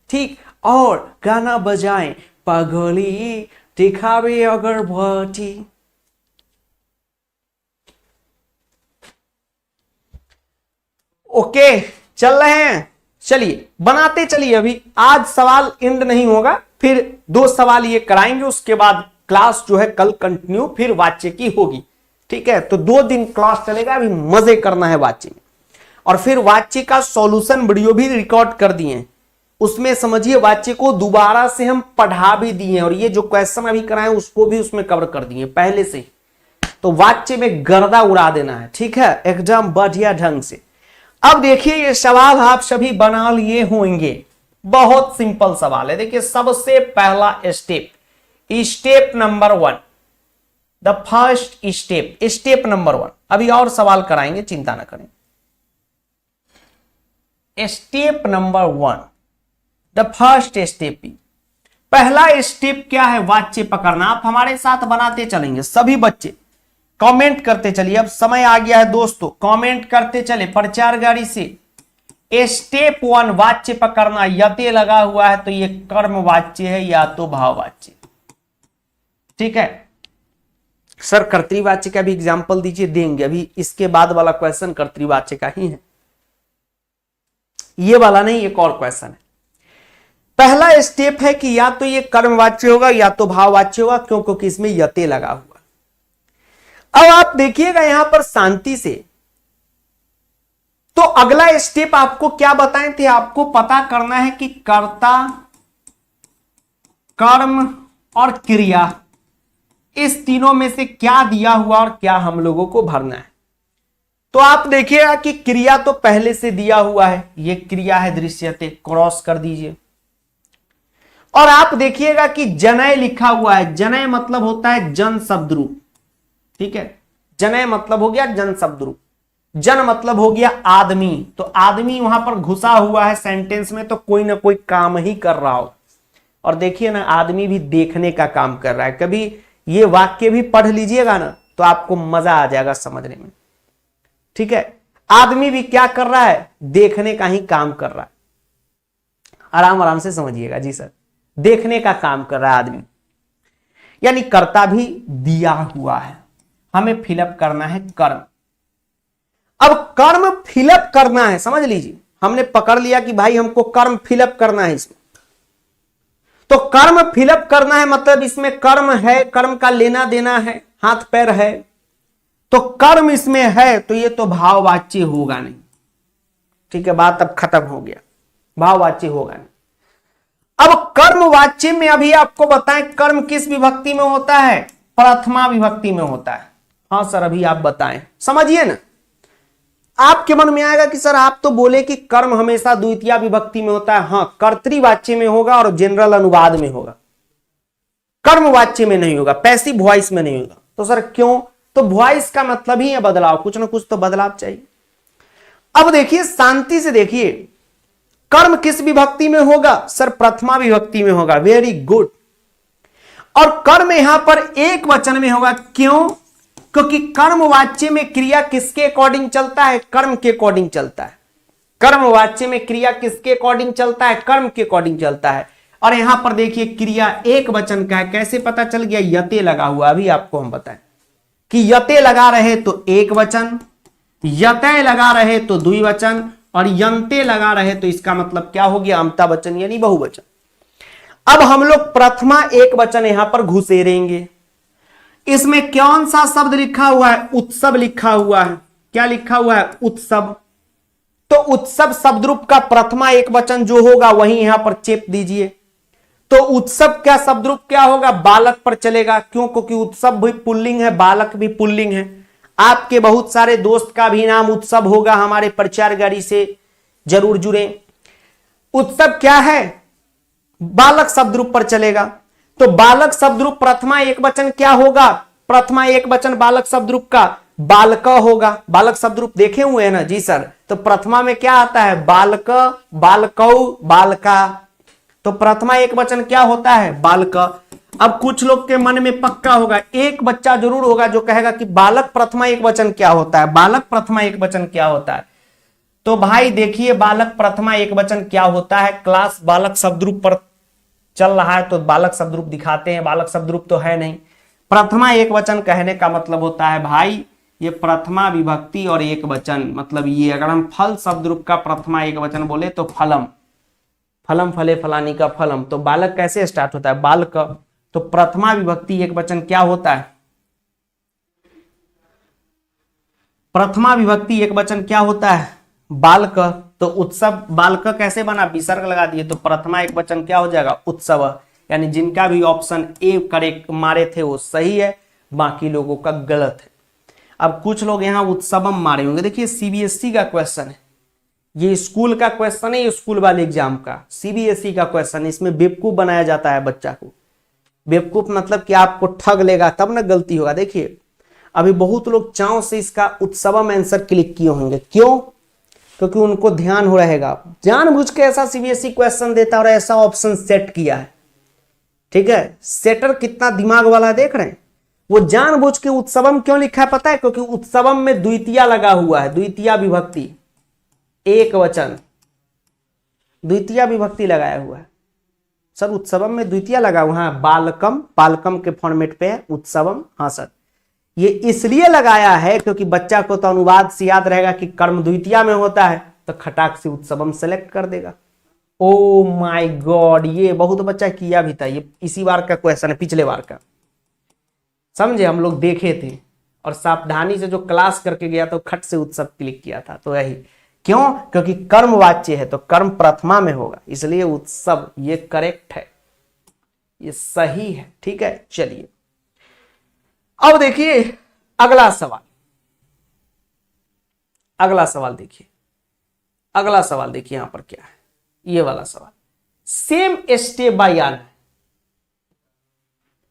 ठीक, और गाना बजाएं पगली दिखावे अगरबत्ती। ओके, चल रहे हैं, चलिए बनाते चलिए। अभी आज सवाल एंड नहीं होगा, फिर 2 सवाल ये कराएंगे, उसके बाद क्लास जो है कल कंटिन्यू फिर वाच्य की होगी। ठीक है, तो 2 दिन क्लास चलेगा, अभी मजे करना है वाच्य में। और फिर वाच्य का सॉल्यूशन वीडियो भी रिकॉर्ड कर दिए, उसमें समझिए वाच्य को दोबारा से हम पढ़ा भी दिए, और ये जो क्वेश्चन अभी कराए उसको भी उसमें कवर कर दिए पहले से। तो वाच्य में गर्दा उड़ा देना है, ठीक है, एकदम बढ़िया ढंग से। अब देखिए ये सवाल आप सभी बना लिए होंगे, बहुत सिंपल सवाल है। देखिए सबसे पहला step number 1, the first step number 1। अभी और सवाल कराएंगे, चिंता ना करें। Step number 1, the first step. पहला स्टेप क्या है? वाच्य पकड़ना। आप हमारे साथ बनाते चलेंगे, सभी बच्चे कमेंट करते चलिए। अब समय आ गया है दोस्तों, कमेंट करते चले प्रचार गाड़ी से। स्टेप 1 वाच्य पकड़ना। यते लगा हुआ है तो ये कर्म वाच्य है या तो भाव वाच्य। ठीक है सर, कर्तृवाच्य का भी एग्जांपल दीजिए, देंगे। अभी इसके बाद वाला क्वेश्चन कर्तृवाच्य का ही है, ये वाला नहीं, एक और क्वेश्चन है। पहला स्टेप है कि या तो ये कर्मवाच्य होगा या तो भाववाच्य होगा, क्योंकि इसमें यते लगा हुआ। अब आप देखिएगा यहां पर शांति से, तो अगला स्टेप आपको क्या बताए थे? आपको पता करना है कि कर्ता, कर्म और क्रिया, इस तीनों में से क्या दिया हुआ और क्या हम लोगों को भरना है। तो आप देखिएगा कि क्रिया तो पहले से दिया हुआ है, ये क्रिया है दृश्यते, क्रॉस कर दीजिए। और आप देखिएगा कि जनय लिखा हुआ है। जनय मतलब होता है जन शब्द रूप। ठीक है, जनय मतलब हो गया जन शब्द रूप। जन मतलब हो गया आदमी, तो आदमी वहां पर घुसा हुआ है सेंटेंस में, तो कोई ना कोई काम ही कर रहा हो। और देखिए ना, आदमी भी देखने का काम कर रहा है। कभी ये वाक्य भी पढ़ लीजिएगा ना तो आपको मजा आ जाएगा समझने में। ठीक है, आदमी भी क्या कर रहा है? देखने का ही काम कर रहा है। आराम आराम से समझिएगा जी सर, देखने का काम कर रहा है आदमी, यानी कर्ता भी दिया हुआ है। हमें फिलअप करना है कर्म। अब कर्म फिलअप करना है, समझ लीजिए, हमने पकड़ लिया कि भाई हमको कर्म फिलअप करना है इसमें। तो कर्म फिलअप करना है मतलब इसमें कर्म है, कर्म का लेना देना है, हाथ पैर है, तो कर्म इसमें है, तो ये तो भाववाच्य होगा नहीं। ठीक है, बात अब खत्म हो गया, भाववाच्य होगा नहीं। अब कर्म वाच्य में अभी आपको बताएं, कर्म किस विभक्ति में होता है? प्रथमा विभक्ति में होता है। हाँ सर, अभी आप बताएं, समझिए ना। आपके मन में आएगा कि सर आप तो बोले कि कर्म हमेशा द्वितीय विभक्ति में होता है। हाँ, कर्तृवाच्य में होगा और जनरल अनुवाद में होगा, कर्म वाच्य में नहीं होगा, पैसिव वॉइस में नहीं होगा। तो सर क्यों? तो वॉइस का मतलब ही है बदलाव, कुछ ना कुछ तो बदलाव चाहिए। अब देखिए शांति से देखिए, कर्म किस विभक्ति में होगा सर? प्रथमा विभक्ति में होगा। Very good. और कर्म यहां पर एक वचन में होगा, क्यों? क्योंकि कर्म वाच्य में क्रिया किसके अकॉर्डिंग चलता है? कर्म के अकॉर्डिंग चलता है। कर्म वाच्य में क्रिया किसके अकॉर्डिंग चलता है? कर्म के अकॉर्डिंग चलता है। और यहां पर देखिए क्रिया एक वचन का है। कैसे पता चल गया? यते लगा हुआ। अभी आपको हम बताएं कि यते लगा रहे तो एक वचन, यते लगा रहे तो द्विवचन, और यंते लगा रहे तो इसका मतलब क्या हो गया? अमता वचन यानी बहुवचन। अब हम लोग प्रथमा एक वचन यहां पर घुसेरेंगे। इसमें कौन सा शब्द लिखा हुआ है? उत्सव लिखा हुआ है। क्या लिखा हुआ है? उत्सव। तो उत्सव शब्द रूप का प्रथमा एक वचन जो होगा वही यहां पर चेप दीजिए। तो उत्सव क्या शब्द रूप क्या होगा? बालक पर चलेगा। क्यों? क्योंकि उत्सव भी पुल्लिंग है, बालक भी पुल्लिंग है। आपके बहुत सारे दोस्त का भी नाम उत्सव होगा, हमारे प्रचार गाड़ी से जरूर जुड़े। उत्सव क्या है? बालक शब्द रूप पर चलेगा। तो बालक शब्द रूप प्रथमा एक वचन क्या होगा? प्रथमा एक वचन बालक शब्द रूप का बालक होगा। बालक शब्द रूप देखे हुए हैं ना जी सर? तो प्रथमा में क्या आता है? बालक, बालकौ, बालका। तो प्रथमा एक वचन क्या होता है? बालक। अब कुछ लोग के मन में पक्का होगा, एक बच्चा जरूर होगा जो कहेगा कि बालक प्रथमा एक वचन क्या होता है? बालक प्रथमा एक वचन क्या होता है? तो भाई देखिए, बालक प्रथमा एक वचन क्या होता है। क्लास बालक शब्द रूप पर चल रहा है तो बालक शब्द रूप दिखाते हैं। बालक शब्द रूप तो है नहीं। प्रथमा एक वचन कहने का मतलब होता है भाई ये प्रथमा विभक्ति और एक वचन, मतलब ये अगर हम फल शब्द रूप का प्रथमा एक वचन बोले तो फलम, फलम फले फलानी का फलम। तो बालक कैसे स्टार्ट होता है? बालक। तो प्रथमा विभक्ति एक वचन क्या होता है? प्रथमा विभक्ति एक वचन क्या होता है? बालक। तो उत्सव बालक कैसे बना? विसर्ग लगा दिए तो प्रथमा एक वचन क्या हो जाएगा? उत्सव। यानी जिनका भी ऑप्शन ए करेक्ट मारे थे वो सही है, बाकी लोगों का गलत है। अब कुछ लोग यहां उत्सवम मारे होंगे। देखिए सीबीएसई का क्वेश्चन है, ये स्कूल का क्वेश्चन है, ये स्कूल वाले एग्जाम का सीबीएसई का क्वेश्चन है। इसमें बेवकूफ बनाया जाता है बच्चा को। बेवकूफ मतलब कि आपको ठग लेगा तब ना गलती होगा। देखिए अभी बहुत लोग चाव से इसका उत्सवम आंसर क्लिक किए होंगे। क्यों? क्योंकि उनको ध्यान हो रहेगा, जानबूझ के ऐसा सीबीएसई क्वेश्चन देता और ऐसा ऑप्शन सेट किया है। ठीक है, सेटर कितना दिमाग वाला देख रहे हैं। वो जानबूझ के उत्सवम क्यों लिखा है पता है? क्योंकि उत्सवम में द्वितीया लगा हुआ है, द्वितीया विभक्ति एक वचन, द्वितीया विभक्ति लगाया हुआ है। सर उत्सवम में द्वितीया लगा हुआ है। बालकम, बालकम के फॉर्मेट पे है उत्सवम। हाँ सर, ये इसलिए लगाया है क्योंकि बच्चा को तो अनुवाद से याद रहेगा कि कर्म द्वितीया में होता है, तो खटाक से उत्सवम सेलेक्ट कर देगा। ओ माय गॉड, ये बहुत बच्चा किया भी था। ये इसी बार का क्वेश्चन है, पिछले बार का, समझे? हम लोग देखे थे और सावधानी से जो क्लास करके गया तो खट से उत्सव क्लिक किया था। तो यही क्यों? क्योंकि कर्म वाच्य है तो कर्म प्रथमा में होगा, इसलिए उत्सव। ये करेक्ट है, ये सही है। ठीक है, चलिए अब देखिए अगला सवाल। अगला सवाल देखिए, अगला सवाल देखिए यहां पर क्या है। ये वाला सवाल सेम स्टेप बाय आना है।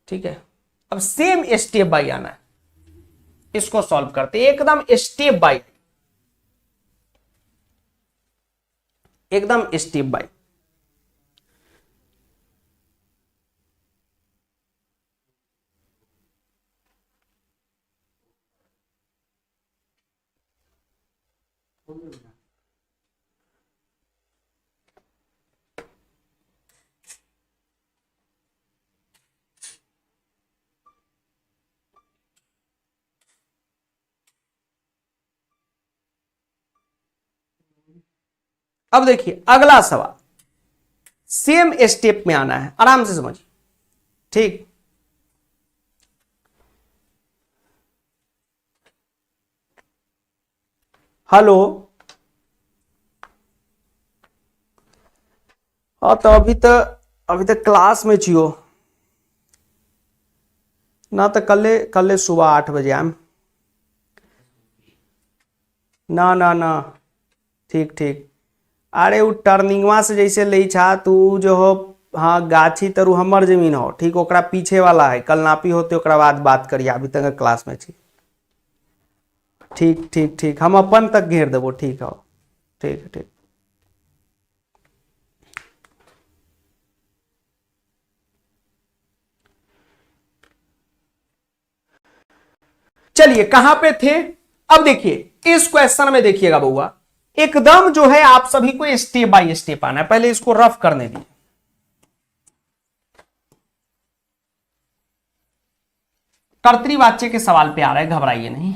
ठीक है, अब सेम स्टेप बाय आना है, इसको सॉल्व करते एकदम स्टेप बाय, एकदम स्टेप बाय। अब देखिए अगला सवाल सेम स्टेप में आना है, आराम से समझिए। ठीक, हेलो। हाँ तो अभी तक क्लास में छियो ना? तो कल सुबह 8 बजे आम ना ना ना। ठीक ठीक। अरे वो टर्निंगवा से जैसे ले छा तू जो हो, हाँ गाछी तरु हमर जमीन हो। ठीक, ओकरा पीछे वाला है, कल नापी होते ओकरा बाद बात करिए। अभी तक क्लास में छी। ठीक ठीक ठीक, हम अपन तक घेर देबो। ठीक है, ठीक है, ठीक। चलिए कहां पे थे, अब देखिए इस क्वेश्चन में देखिएगा बउआ, एकदम जो है आप सभी को स्टेप बाय स्टेप आना है। पहले इसको रफ करने दीजिए। कर्तृवाच्य के सवाल पे आ रहा है, घबराइए नहीं।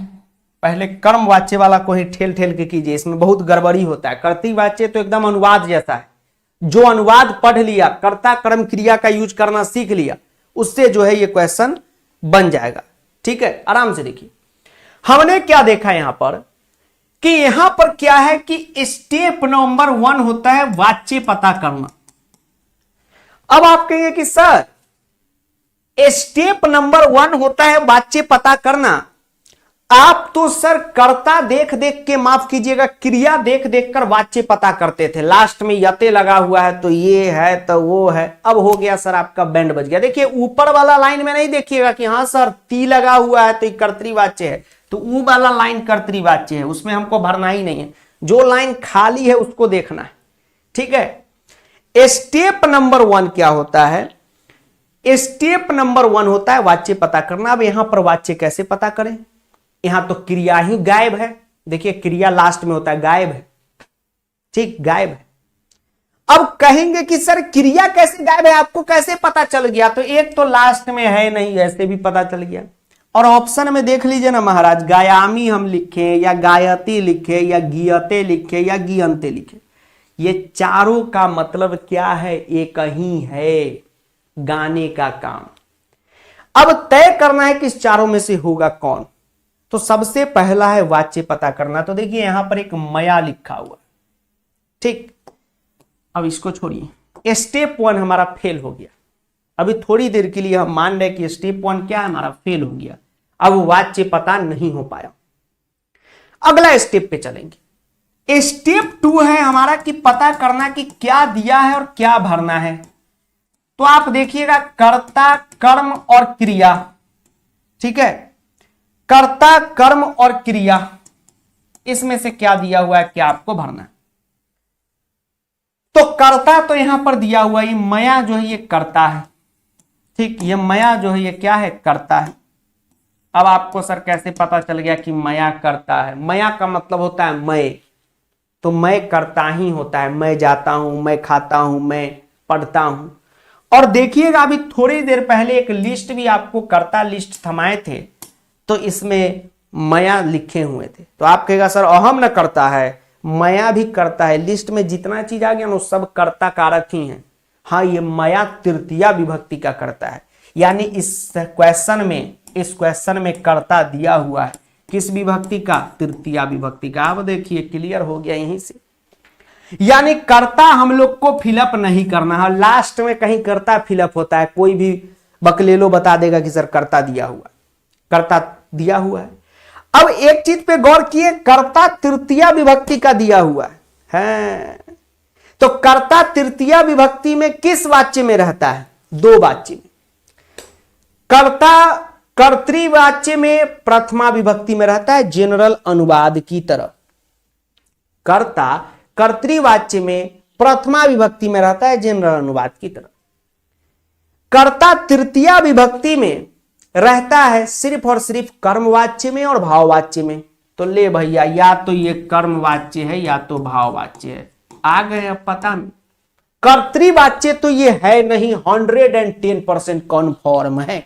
पहले कर्म वाच्य वाला को ही ठेल ठेल के कीजिए, इसमें बहुत गड़बड़ी होता है। कर्तृवाच्य तो एकदम अनुवाद जैसा है, जो अनुवाद पढ़ लिया, कर्ता कर्म क्रिया का यूज करना सीख लिया, उससे जो है ये क्वेश्चन बन जाएगा। ठीक है, आराम से देखिए। हमने क्या देखा यहां पर कि यहां पर क्या है कि स्टेप नंबर 1 होता है वाच्य पता करना। अब आप कहेंगे कि सर स्टेप नंबर 1 होता है वाच्य पता करना, आप तो सर कर्ता देख देख के, माफ कीजिएगा, क्रिया देख देख कर वाच्य पता करते थे। लास्ट में यते लगा हुआ है तो ये है तो वो है। अब हो गया सर आपका बैंड बज गया। देखिए ऊपर वाला लाइन में नहीं देखिएगा कि हाँ सर ती लगा हुआ है तो ये कर्तृवाच्य है, तो ऊ वाला लाइन कर्तृवाच्य है, उसमें हमको भरना ही नहीं है। जो लाइन खाली है उसको देखना है। ठीक है, स्टेप नंबर 1 क्या होता है? स्टेप नंबर 1 होता है वाच्य पता करना। अब यहां पर वाच्य कैसे पता करें? यहां तो क्रिया ही गायब है। देखिए क्रिया लास्ट में होता है, गायब है। ठीक, गायब है। अब कहेंगे कि सर क्रिया कैसे गायब है, आपको कैसे पता चल गया? तो एक तो लास्ट में है नहीं, ऐसे भी पता चल गया। और ऑप्शन में देख लीजिए ना महाराज, गायामी हम लिखे या गायती लिखे या गियते लिखे या गियंते लिखे, ये चारों का मतलब क्या है? एक ही है, गाने का काम। अब तय करना है कि इस चारों में से होगा कौन। तो सबसे पहला है वाच्य पता करना। तो देखिए यहां पर एक मया लिखा हुआ। ठीक, अब इसको छोड़िए, स्टेप 1 हमारा फेल हो गया। अभी थोड़ी देर के लिए हम मान रहे कि स्टेप 1 क्या है, हमारा फेल हो गया। अब वाच्य पता नहीं हो पाया। अगला स्टेप पे चलेंगे। स्टेप 2 है हमारा कि पता करना कि क्या दिया है और क्या भरना है। तो आप देखिएगा कर्ता कर्म और क्रिया। ठीक है, कर्ता कर्म और क्रिया, इसमें से क्या दिया हुआ है, क्या आपको भरना है। तो कर्ता तो यहां पर दिया हुआ, ये मया जो है ये कर्ता है। ठीक, ये मया जो है ये क्या है, कर्ता है। अब आपको सर कैसे पता चल गया कि मया कर्ता है? मया का मतलब होता है मैं, तो मैं करता ही होता है। मैं जाता हूं, मैं खाता हूं, मैं पढ़ता हूं। और देखिएगा अभी थोड़ी देर पहले एक लिस्ट भी आपको कर्ता लिस्ट थमाए थे, तो इसमें मया लिखे हुए थे। तो आप कहेगा सर अहम न करता है, मया भी करता है। लिस्ट में जितना चीज आ गया ना सब कर्ता कारक ही है। हाँ, ये मया तृतीया विभक्ति का करता है, यानी इस क्वेश्चन में कर्ता दिया हुआ है किस विभक्ति का? तृतीया विभक्ति का। अब देखिए क्लियर हो गया यहीं से, यानी कर्ता हम लोग को फिलअप नहीं करना है। लास्ट में कहीं कर्ता फिलअप होता है, कोई भी बकलेलो बता देगा कि सर कर्ता दिया हुआ, कर्ता दिया हुआ है। अब एक चीज पे गौर किए, कर्ता तृतीया विभक्ति का दिया हुआ है। तो कर्ता तृतीया विभक्ति में किस वाच्य में रहता है? 2 वाच्य में। कर्ता कर्तृवाच्य में प्रथमा विभक्ति में रहता है, जनरल अनुवाद की तरह। कर्ता कर्तृवाच्य में प्रथमा विभक्ति में रहता है, जनरल अनुवाद की तरह। कर्ता तृतीया विभक्ति में रहता है सिर्फ और सिर्फ कर्मवाच्य में और भाववाच्य में। तो ले भैया, या तो ये कर्मवाच्य है या तो भाववाच्य है। आ गए अब पता में। कर्तृवाच्य तो ये है नहीं, 110% कन्फर्म है।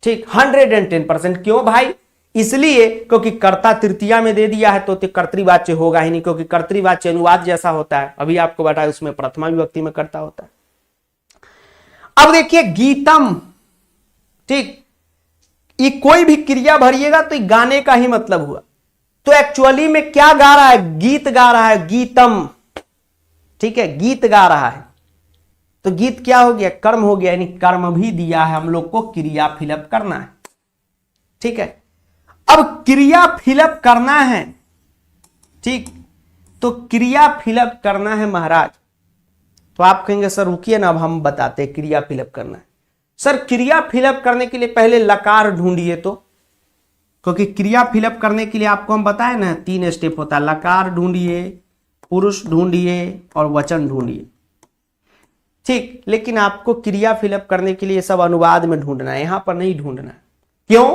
ठीक, 110%। क्यों भाई? इसलिए क्योंकि कर्ता तृतीया में दे दिया है तो कर्तृवाच्य होगा ही नहीं, क्योंकि कर्तृवाच्य अनुवाद जैसा होता है, अभी आपको बताया उसमें प्रथमा विभक्ति में कर्ता होता है। अब देखिए गीतम। ठीक, ये कोई भी क्रिया भरिएगा तो गाने का ही मतलब हुआ। तो एक्चुअली में क्या गा रहा है? गीत गा रहा है, गीतम। ठीक है, गीत गा रहा है। तो गीत क्या हो गया? कर्म हो गया, यानी कर्म भी दिया है हम लोग को, क्रिया फिलअप करना है। ठीक है, अब क्रिया फिलअप करना है। ठीक, तो क्रिया फिलअप करना है महाराज। तो आप कहेंगे सर रुकिए ना, अब हम बताते हैं क्रिया फिलअप करना है। सर क्रिया फिलअप करने के लिए पहले लकार ढूंढिए, तो क्योंकि क्रिया फिलअप करने के लिए आपको हम बताए ना 3 स्टेप होता है। लकार ढूंढिए, पुरुष ढूंढिए और वचन ढूंढिए, ठीक, लेकिन आपको क्रिया फिलअप करने के लिए सब अनुवाद में ढूंढना है, यहां पर नहीं ढूंढना है। क्यों?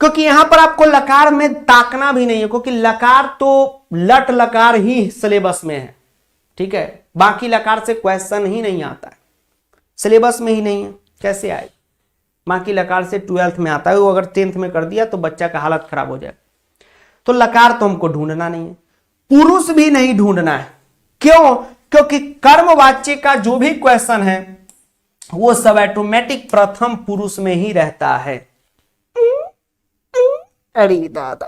क्योंकि यहां पर आपको लकार में ताकना भी नहीं है, क्योंकि लकार तो लट लकार ही सिलेबस में है, ठीक है, बाकी लकार से क्वेश्चन ही नहीं आता है, सिलेबस में ही नहीं है, कैसे आए? बाकी लकार से 12th में आता है, वो अगर 10th में कर दिया तो बच्चा का हालत खराब हो जाए। तो लकार तो हमको ढूंढना नहीं है, पुरुष भी नहीं ढूंढना है। क्यों? क्योंकि कर्मवाच्य का जो भी क्वेश्चन है वो सब ऑटोमेटिक प्रथम पुरुष में ही रहता है। अरे दादा,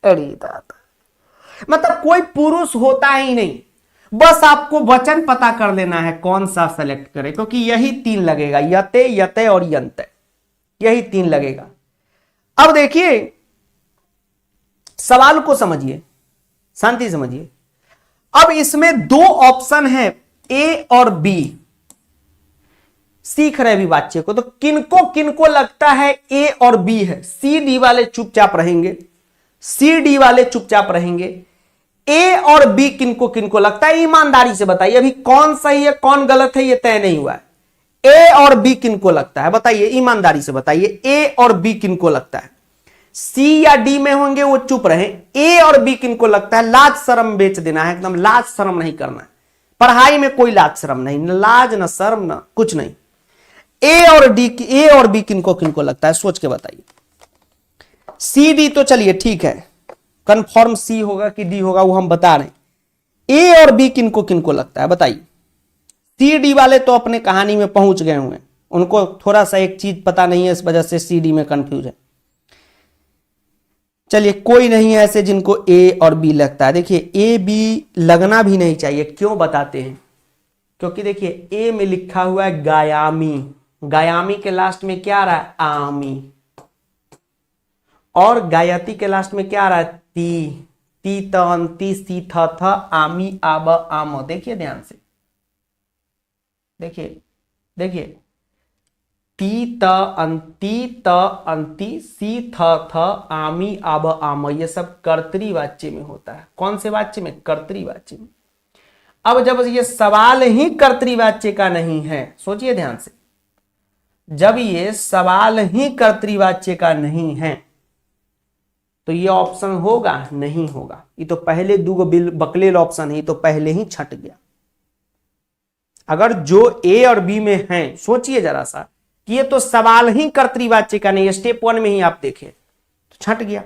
अरे दादा, मतलब कोई पुरुष होता ही नहीं, बस आपको वचन पता कर लेना है कौन सा सेलेक्ट करें, क्योंकि यही 3 लगेगा, यते, यते और यंत, यही 3 लगेगा। अब देखिए सवाल को समझिए, शांति समझिए। अब इसमें 2 ऑप्शन है, ए और बी, सीख रहे भी वाच्य को, तो किनको किनको लगता है ए और बी है? सी डी वाले चुपचाप रहेंगे, सी डी वाले चुपचाप रहेंगे। ए और बी किनको किनको लगता है? ईमानदारी से बताइए, अभी कौन सही है कौन गलत है ये तय नहीं हुआ है। ए और बी किनको लगता है बताइए, ईमानदारी से बताइए, ए और बी किनको लगता है? सी या डी में होंगे वो चुप रहे। ए और बी किनको लगता है? लाज शर्म बेच देना है, एकदम लाज शर्म नहीं करना है, पढ़ाई में कोई लाज शर्म नहीं, न लाज न शर्म न कुछ नहीं। ए और बी किनको किनको लगता है, सोच के बताइए। सी डी तो चलिए ठीक है, कंफर्म सी होगा कि डी होगा वो हम बता रहे हैं। ए और बी किनको किनको लगता है बताइए। सी डी वाले तो अपने कहानी में पहुंच गए हुए हैं, उनको थोड़ा सा एक चीज पता नहीं है, इस वजह से सी डी में कंफ्यूज है। चलिए कोई नहीं है ऐसे जिनको ए और बी लगता है। देखिए ए बी लगना भी नहीं चाहिए, क्यों बताते हैं? क्योंकि देखिए ए में लिखा हुआ है गायामी, गायामी के लास्ट में क्या आ रहा है? आमी, और गायती के लास्ट में क्या आ रहा है? ती, ती त अंति सी थ थ आमी आब आम। देखिए ध्यान से, देखिए देखिए, ती त अंति सी थ थ आमी आब आम, ये सब कर्तरी में होता है। कौन से वाच्य में? कर्तरी में। अब जब ये सवाल ही कर्तरी का नहीं है, सोचिए ध्यान से, जब ये सवाल ही कर्तरी का नहीं है तो ये ऑप्शन होगा? नहीं होगा। ये तो पहले 2 बकलेल ऑप्शन है, तो पहले ही छट गया। अगर जो ए और बी में है, सोचिए जरा सा कि ये तो सवाल ही कर्तरी का नहीं, स्टेप 1 में ही आप देखें तो छट गया।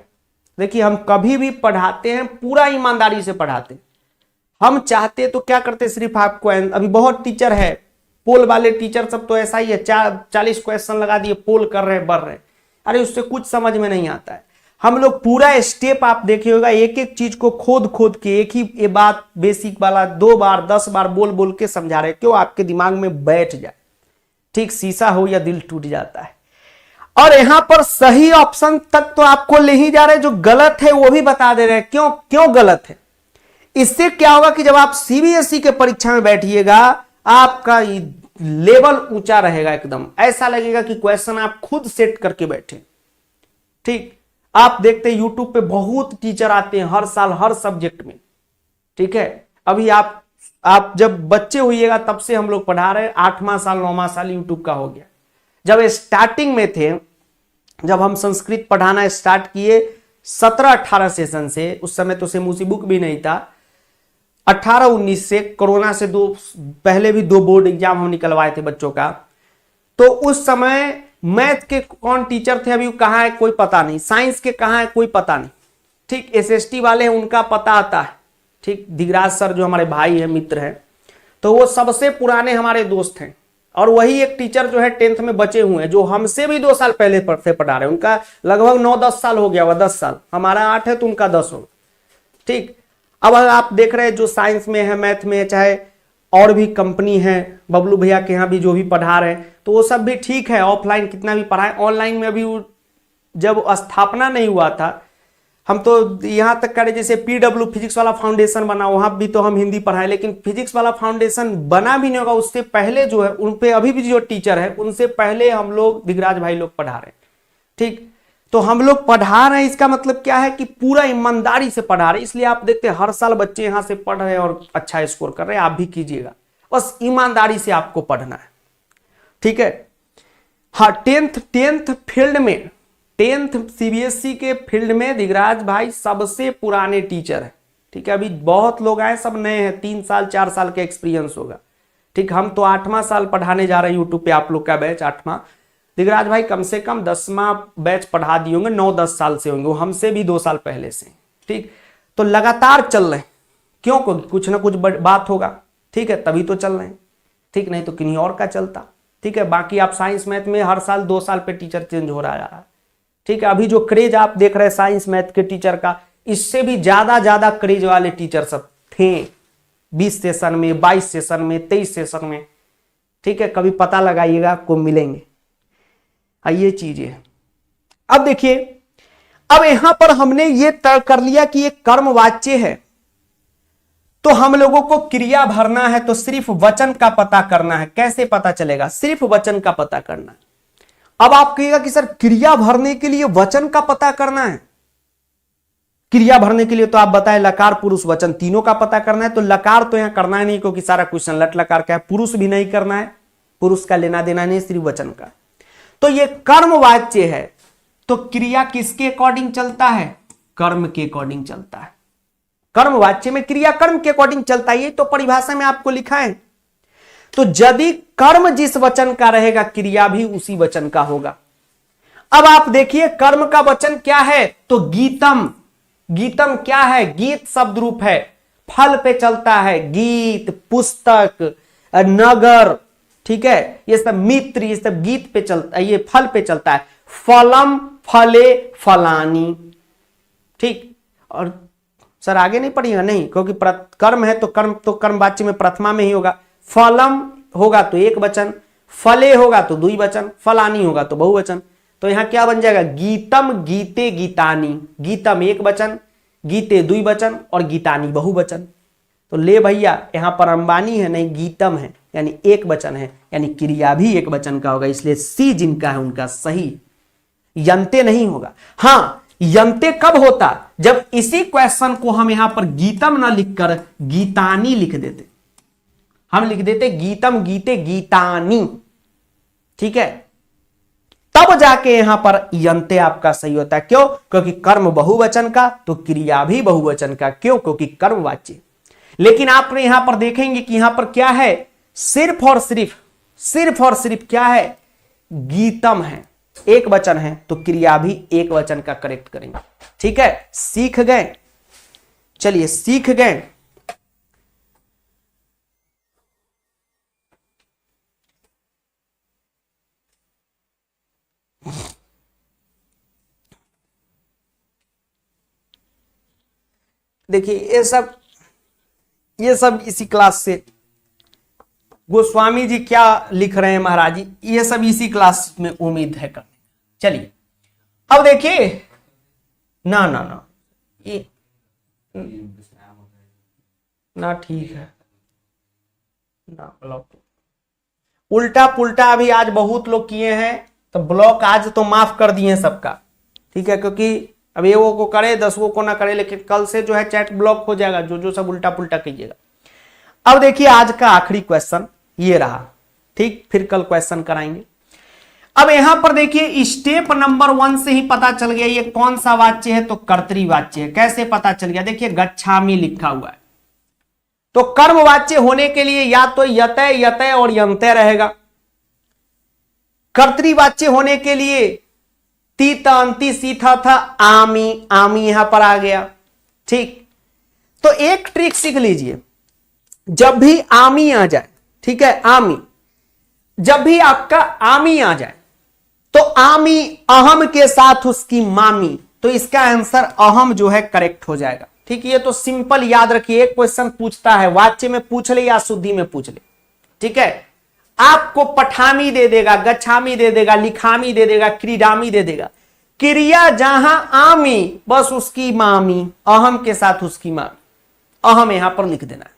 देखिए हम कभी भी पढ़ाते हैं पूरा ईमानदारी से पढ़ाते, हम चाहते तो क्या करते, सिर्फ आपको, अभी बहुत टीचर है, पोल वाले टीचर सब तो ऐसा ही है, 40 क्वेश्चन लगा दिए, पोल कर रहे बढ़ रहे, अरे उससे कुछ समझ में नहीं आता है। हम लोग पूरा स्टेप आप देखिए होगा, एक एक चीज को खोद खोद के एक ही ये बात बेसिक वाला 2 बार 10 बार बोल बोल के समझा रहे, क्यों? आपके दिमाग में बैठ जाए, ठीक शीशा हो या दिल टूट जाता है। और यहां पर सही ऑप्शन तक तो आपको ले ही जा रहे, जो गलत है वो भी बता दे रहे हैं। क्यों क्यों गलत है? इससे क्या होगा कि जब आप सीबीएसई के परीक्षा में बैठिएगा, आपका लेवल ऊंचा रहेगा, एकदम ऐसा लगेगा कि क्वेश्चन आप खुद सेट करके बैठे। ठीक, आप देखते हैं यूट्यूब पे बहुत टीचर आते हैं हर साल हर सब्जेक्ट में, ठीक है। अभी आप जब बच्चे होइएगा तब से हम लोग पढ़ा रहे हैं, 8वां साल 9वां साल यूट्यूब का हो गया। जब स्टार्टिंग में थे, जब हम संस्कृत पढ़ाना स्टार्ट किए 17-18 सेशन से, उस समय तो सेमुसी बुक भी नहीं था, 18-19 से, कोरोना से पहले भी 2 बोर्ड एग्जाम हम निकलवाए थे बच्चों का। तो उस समय मैथ के कौन टीचर थे अभी कहाँ है कोई पता नहीं, साइंस के कहाँ है कोई पता नहीं, ठीक। एसएसटी वाले हैं उनका पता आता है, ठीक। दिगराज सर जो हमारे भाई है, मित्र है, तो वो सबसे पुराने हमारे दोस्त हैं। और वही एक टीचर जो है 10th में बचे हुए हैं, जो हमसे भी 2 साल पहले से पढ़ा रहे हैं, उनका लगभग 9-10 साल हो गया हुआ, 10 साल, हमारा 8 है तो उनका 10 हो, ठीक। अब आप देख रहे हैं जो साइंस में है, मैथ में है, चाहे और भी कंपनी है, बबलू भैया के यहाँ भी जो भी पढ़ा रहे हैं, तो वो सब भी ठीक है। ऑफलाइन कितना भी पढ़ाएं, ऑनलाइन में अभी जब स्थापना नहीं हुआ था, हम तो यहाँ तक करें जैसे पीडब्ल्यू फिजिक्स वाला फाउंडेशन बना, वहां भी तो हम हिंदी पढ़ाए, लेकिन फिजिक्स वाला फाउंडेशन बना भी नहीं होगा, उससे पहले जो है उन पे अभी भी जो टीचर है उनसे पहले हम लोग दिगराज भाई लोग पढ़ा रहे हैं, ठीक। तो हम लोग पढ़ा रहे हैं, इसका मतलब क्या है कि पूरा ईमानदारी से पढ़ा रहे हैं। इसलिए आप देखते हैं हर साल बच्चे यहां से पढ़ रहे हैं और अच्छा स्कोर कर रहे हैं। आप भी कीजिएगा, बस ईमानदारी से आपको पढ़ना है, ठीक है। हाँ, टेंथ फील्ड में, 10th सीबीएसई के फील्ड में दिगराज भाई सबसे पुराने टीचर है, ठीक है। अभी बहुत लोग आए, सब नए हैं, 3 साल 4 साल का एक्सपीरियंस होगा, ठीक। हम तो 8वां साल पढ़ाने जा रहे हैं यूट्यूब पे, आप लोग का बैच 8वां। दिगराज भाई कम से कम 10वां बैच पढ़ा दिए होंगे, 9-10 साल से होंगे, वो हमसे भी 2 साल पहले से, ठीक। तो लगातार चल रहे हैं, क्यों? कुछ ना कुछ बात होगा, ठीक है, तभी तो चल रहे हैं, ठीक, नहीं तो किन्हीं और का चलता, ठीक है। बाकी आप साइंस मैथ में हर साल 2 साल पे टीचर चेंज हो रहा है, ठीक है। अभी जो क्रेज आप देख रहे हैं साइंस मैथ के टीचर का, इससे भी ज्यादा क्रेज वाले टीचर सब थे 20 सेशन में, 22 सेशन में, 23 सेशन में, ठीक है। कभी पता लगाइएगा, आपको मिलेंगे। ये चीज है। अब देखिए, अब यहां पर हमने ये तय कर लिया कि ये कर्मवाच्य है, तो हम लोगों को क्रिया भरना है, तो सिर्फ वचन का पता करना है। कैसे पता चलेगा? सिर्फ वचन का पता करना है। अब आप कहिएगा कि सर क्रिया भरने के लिए वचन का पता करना है। क्रिया भरने के लिए तो आप बताएं लकार पुरुष वचन तीनों का पता करना है, तो लकार तो यहां करना है नहीं, क्योंकि सारा क्वेश्चन लट लकार का है। पुरुष भी नहीं करना है, पुरुष का लेना देना नहीं, सिर्फ वचन का। तो ये कर्मवाच्य है, तो क्रिया किसके अकॉर्डिंग चलता है? कर्म के अकॉर्डिंग चलता है। कर्मवाच्य में क्रिया कर्म के अकॉर्डिंग चलता है, ये तो परिभाषा में आपको लिखा है। तो यदि कर्म जिस वचन का रहेगा, क्रिया भी उसी वचन का होगा। अब आप देखिए कर्म का वचन क्या है, तो गीतम। गीतम क्या है? गीत शब्द रूप है, फल पे चलता है। गीत, पुस्तक, नगर, ठीक है, ये सब मित्र, ये सब गीत पे चलता है, ये फल पे चलता है। फलम, फले, फलानी, ठीक। और सर आगे नहीं पढ़िएगा, नहीं, क्योंकि कर्म है तो कर्म वाच्य में प्रथमा में ही होगा। फलम होगा तो एक वचन, फले होगा तो द्विवचन, फलानी होगा तो बहुवचन। तो यहां क्या बन जाएगा? गीतम, गीते, गीतानी। गीतम एक वचन, गीते द्विवचन और गीतानी बहुवचन। तो ले भैया, यहां पर अंबानी है नहीं, गीतम है, यानी एक वचन है, यानी क्रिया भी एक वचन का होगा। इसलिए सी जिनका है उनका सही, यंते नहीं होगा। हां, यंते कब होता? जब इसी क्वेश्चन को हम यहां पर गीतम ना लिखकर गीतानी लिख देते। हम लिख देते गीतम, गीते, गीतानी, ठीक है, तब जाके यहां पर यंते आपका सही होता है। क्यों? क्योंकि कर्म बहुवचन का, तो क्रिया भी बहुवचन का। क्यों? क्योंकि कर्मवाच्य। लेकिन आपने यहां पर देखेंगे कि यहां पर क्या है? सिर्फ और सिर्फ क्या है? गीतम है, एक वचन है, तो क्रिया भी एक वचन का करेक्ट करेंगे। ठीक है, सीख गए? चलिए सीख गए। देखिए ये सब इसी क्लास से गोस्वामी जी क्या लिख रहे हैं महाराज जी, ये सब इसी क्लास में उम्मीद है करने। चलिए अब देखिए, ना ये ना ठीक है ना, ब्लॉक उल्टा पुल्टा अभी आज बहुत लोग किए हैं, तो ब्लॉक आज तो माफ कर दिए सबका। ठीक है, क्योंकि अब ये वो को करे 10 को ना करे, लेकिन कल से जो है चैट ब्लॉक हो जाएगा, जो सब उल्टा पुल्टा कीजिएगा। अब देखिए आज का आखिरी क्वेश्चन ये रहा, ठीक, फिर कल क्वेश्चन कराएंगे। अब यहां पर देखिए स्टेप नंबर 1 से ही पता चल गया ये कौन सा वाच्य है, तो कर्तृवाच्य है। कैसे पता चल गया? देखिए गच्छामि लिखा हुआ है, तो कर्मवाच्य होने के लिए या तो यतय, यतय और यंतय रहेगा। कर्तृवाच्य होने के लिए तीत, अंति, सीथा था, आमी, आमी यहां पर आ गया। ठीक, तो एक ट्रिक सीख लीजिए, जब भी आमी आ जाए, ठीक है, आमी, जब भी आपका आमी आ जाए तो आमी अहम के साथ उसकी मामी, तो इसका आंसर अहम जो है करेक्ट हो जाएगा। ठीक, ये तो सिंपल याद रखिए। एक क्वेश्चन पूछता है, वाच्य में पूछ ले या शुद्धि में पूछ ले, ठीक है, आपको पठामी दे देगा, गच्छामी दे देगा, लिखामी दे देगा, क्रीडामी दे देगा। क्रिया जहां आमी, बस उसकी मामी, अहम के साथ उसकी मामी, अहम यहां पर लिख देना।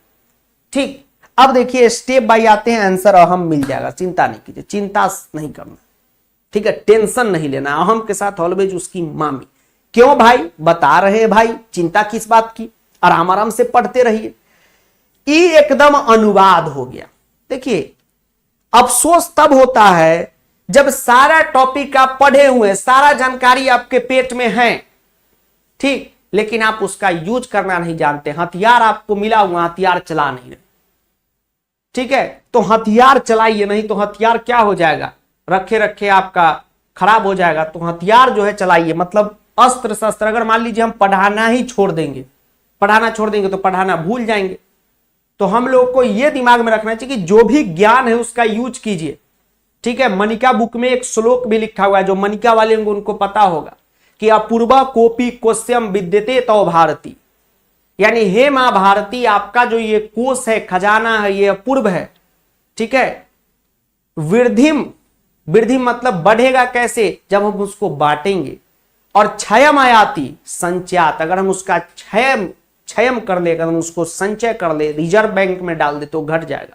ठीक, अब देखिए स्टेप बाय आते हैं, आंसर अहम मिल जाएगा, चिंता नहीं कीजिए, चिंता नहीं करना। ठीक है, टेंशन नहीं लेना, अहम के साथ ऑलवेज उसकी मामी। क्यों भाई, बता रहे हैं भाई, चिंता किस बात की, आराम आराम से पढ़ते रहिए। ई एकदम अनुवाद हो गया। देखिए अफसोस तब होता है जब सारा टॉपिक आप पढ़े हुए, सारा जानकारी आपके पेट में है, ठीक, लेकिन आप उसका यूज करना नहीं जानते। हथियार आपको मिला हुआ, हथियार चला नहीं रहे, ठीक है, तो हथियार चलाइए, नहीं तो हथियार क्या हो जाएगा, रखे रखे आपका खराब हो जाएगा। तो हथियार जो है चलाइए, मतलब अस्त्र शस्त्र। अगर मान लीजिए हम पढ़ाना ही छोड़ देंगे, पढ़ाना छोड़ देंगे तो पढ़ाना भूल जाएंगे। तो हम लोग को यह दिमाग में रखना चाहिए कि जो भी ज्ञान है उसका यूज कीजिए, ठीक है। मनिका बुक में एक श्लोक भी लिखा हुआ है, जो मनिका वाले होंगे उनको पता होगा कि अपूर्वा कोपी कोश्यम विद्यते तो भारती, यानी हे मां भारती, आपका जो ये कोष है, खजाना है, ये अपूर्व है, ठीक है। वृद्धिम, वृद्धि मतलब बढ़ेगा कैसे, जब हम उसको बांटेंगे। और क्षयम आयाति संचयात, अगर हम उसका क्षयम कर ले, अगर हम उसको संचय कर ले, रिजर्व बैंक में डाल दे तो घट जाएगा,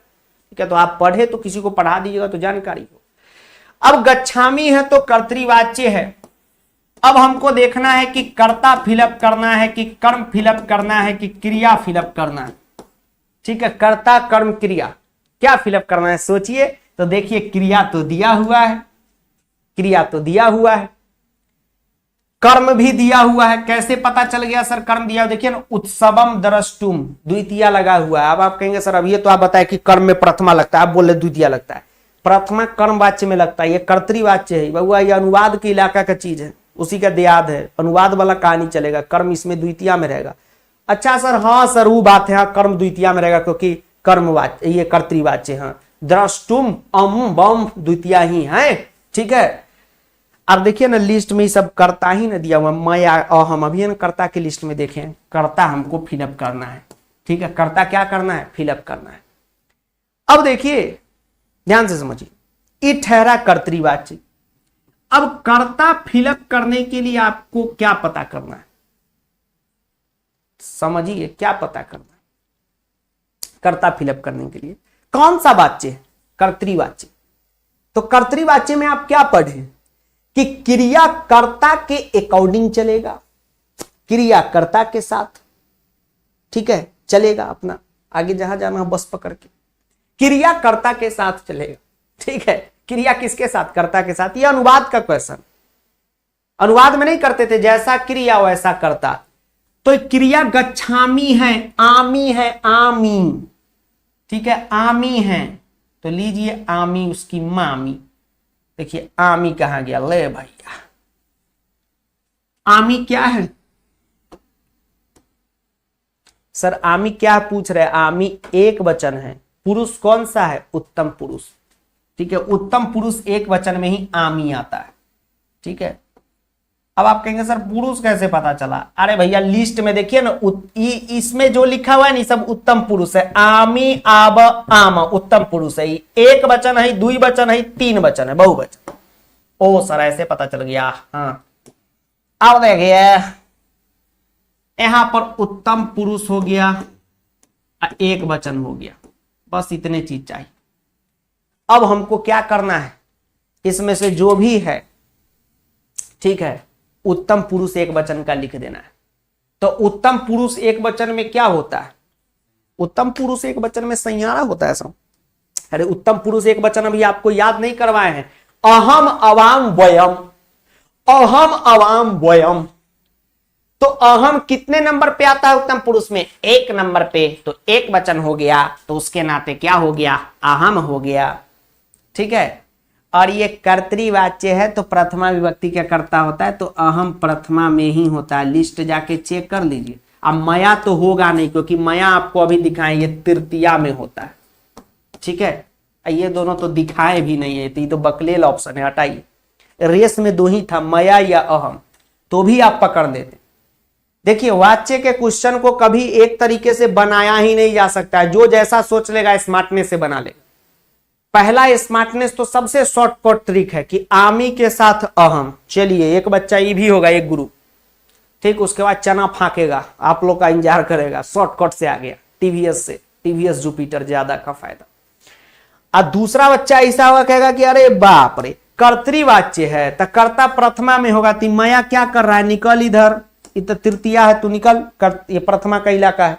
ठीक है। तो आप पढ़े तो किसी को पढ़ा दीजिएगा तो जानकारी हो। अब गच्छामी है तो कर्तृवाच्य है। अब हमको देखना है कि कर्ता फिलअप करना है कि कर्म फिलअप करना है कि क्रिया फिलअप करना है, ठीक है। कर्ता कर्म क्रिया क्या फिलअप करना है, सोचिए। तो देखिए क्रिया तो दिया हुआ है, क्रिया तो दिया हुआ है, कर्म भी दिया हुआ है। कैसे पता चल गया सर कर्म दिया? देखिए ना, उत्सवम द्रष्टुम, द्वितीया लगा हुआ है। अब आप कहेंगे सर अब ये तो आप बताए कि कर्म में प्रथमा लगता है, आप बोले द्वितीया लगता है। प्रथमा कर्म वाच्य में लगता है, ये कर्तृवाच्य है बहुआ, ये अनुवाद के इलाका का चीज है, उसी का देयाद है, अनुवाद वाला कहानी चलेगा, कर्म इसमें द्वितीया में रहेगा। अच्छा सर, हाँ सर वो बात है, हाँ कर्म द्वितीया में रहेगा क्योंकि कर्मवाच्य, ये कर्तृवाच्य, हाँ द्रष्टुम अम बम द्वितीया ही है, ठीक है। अब देखिए ना लिस्ट में सब कर्ता ही ना दिया हुआ, मैं हम अभी ना कर्ता की लिस्ट में देखें, कर्ता हमको फिलअप करना है, ठीक है। कर्ता क्या करना है, फिलअप करना है। अब देखिए ध्यान से समझिए, ये ठहरा कर्तृवाच्य। अब कर्ता फिलअप करने के लिए आपको क्या पता करना है, समझिए क्या पता करना है। कर्ता फिलअप करने के लिए कौन सा वाच्य है, कर्तृवाच्य। तो कर्तृवाच्य में आप क्या पढ़े कि क्रिया कर्ता के अकॉर्डिंग चलेगा, क्रिया कर्ता के साथ, ठीक है, चलेगा अपना आगे जहां जाना बस पकड़ के, क्रिया कर्ता के साथ चलेगा, ठीक है। क्रिया किसके साथ, कर्ता के साथ। यह अनुवाद का क्वेश्चन, अनुवाद में नहीं करते थे जैसा क्रिया वैसा कर्ता। तो क्रिया गच्छामी है, आमी है, आमी, ठीक है, आमी है तो लीजिए आमी उसकी मामी। देखिए आमी कहां गया, ले भैया, आमी क्या है सर, आमी क्या पूछ रहे, आमी एक वचन है, पुरुष कौन सा है, उत्तम पुरुष, ठीक है। उत्तम पुरुष एक वचन में ही आमी आता है, ठीक है। अब आप कहेंगे सर पुरुष कैसे पता चला? अरे भैया लिस्ट में देखिए ना, इसमें जो लिखा हुआ है ना सब उत्तम पुरुष है, आमी आब आम उत्तम पुरुष है। एक वचन है, दुई वचन है, तीन वचन है, बहुवचन। ओ सर ऐसे पता चल गया, हाँ। अब देखिए यहां पर उत्तम पुरुष हो गया, एक वचन हो गया, बस इतने चीज चाहिए। अब हमको क्या करना है, इसमें से जो भी है, ठीक है, उत्तम पुरुष एक वचन का लिख देना है। तो उत्तम पुरुष एक वचन में क्या होता है, उत्तम पुरुष एक वचन में संज्ञा होता है सब। अरे उत्तम पुरुष एक वचन अभी आपको याद नहीं करवाए हैं, अहम अवाम वयम, अहम अवाम वयम। तो अहम कितने नंबर पे आता है उत्तम पुरुष में, एक नंबर पे। तो एक वचन हो गया तो उसके नाते क्या हो गया, अहम हो गया, ठीक है। और ये कर्तृवाच्य है तो प्रथमा विभक्ति क्या करता होता है, तो अहम प्रथमा में ही होता है। लिस्ट जाके चेक कर लीजिए। अब मया तो होगा नहीं क्योंकि मया आपको अभी दिखाएं ये तृतीया में होता है, ठीक है। ये दोनों तो दिखाए भी नहीं है, तो ये तो बकलेल ऑप्शन है, हटाइए। रेस में दो ही था, मया या अहम, तो भी आप पकड़ देते। देखिए वाच्य के क्वेश्चन को कभी एक तरीके से बनाया ही नहीं जा सकता है, जो जैसा सोच लेगा स्मार्टनेस से बना लेगा। पहला स्मार्टनेस तो सबसे शॉर्टकट ट्रिक है कि आमी के साथ अहम। चलिए एक बच्चा ये भी होगा, एक गुरु, ठीक, उसके बाद चना फाकेगा, आप लोग का इंतजार करेगा, शॉर्टकट से आ गया टीवीएस से, टीवीएस जुपिटर ज्यादा का फायदा। और दूसरा बच्चा ऐसा होगा कहेगा कि अरे बाप रे, कर्तृवाच्य है तो कर्ता प्रथमा में होगा। तो मया क्या कर रहा है, निकल इधर, ये तो तृतीया है, तू निकल कर, ये प्रथमा का इलाका है,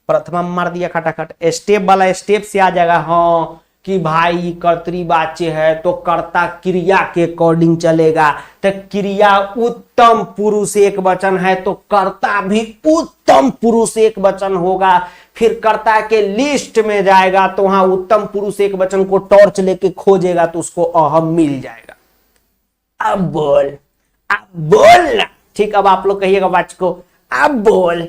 प्रथमा मार दिया खटाखट। स्टेप वाला स्टेप से आ जाएगा हाँ कि भाई कर्तृवाच्य है तो कर्ता क्रिया के अकॉर्डिंग चलेगा। तो क्रिया उत्तम पुरुष एक वचन है तो कर्ता भी उत्तम पुरुष एक वचन होगा। फिर कर्ता के लिस्ट में जाएगा तो वहां उत्तम पुरुष एक वचन को टॉर्च लेके खोजेगा तो उसको अहम मिल जाएगा। अब बोल ना, ठीक। अब आप लोग कहिएगा वाच्य को, अब बोल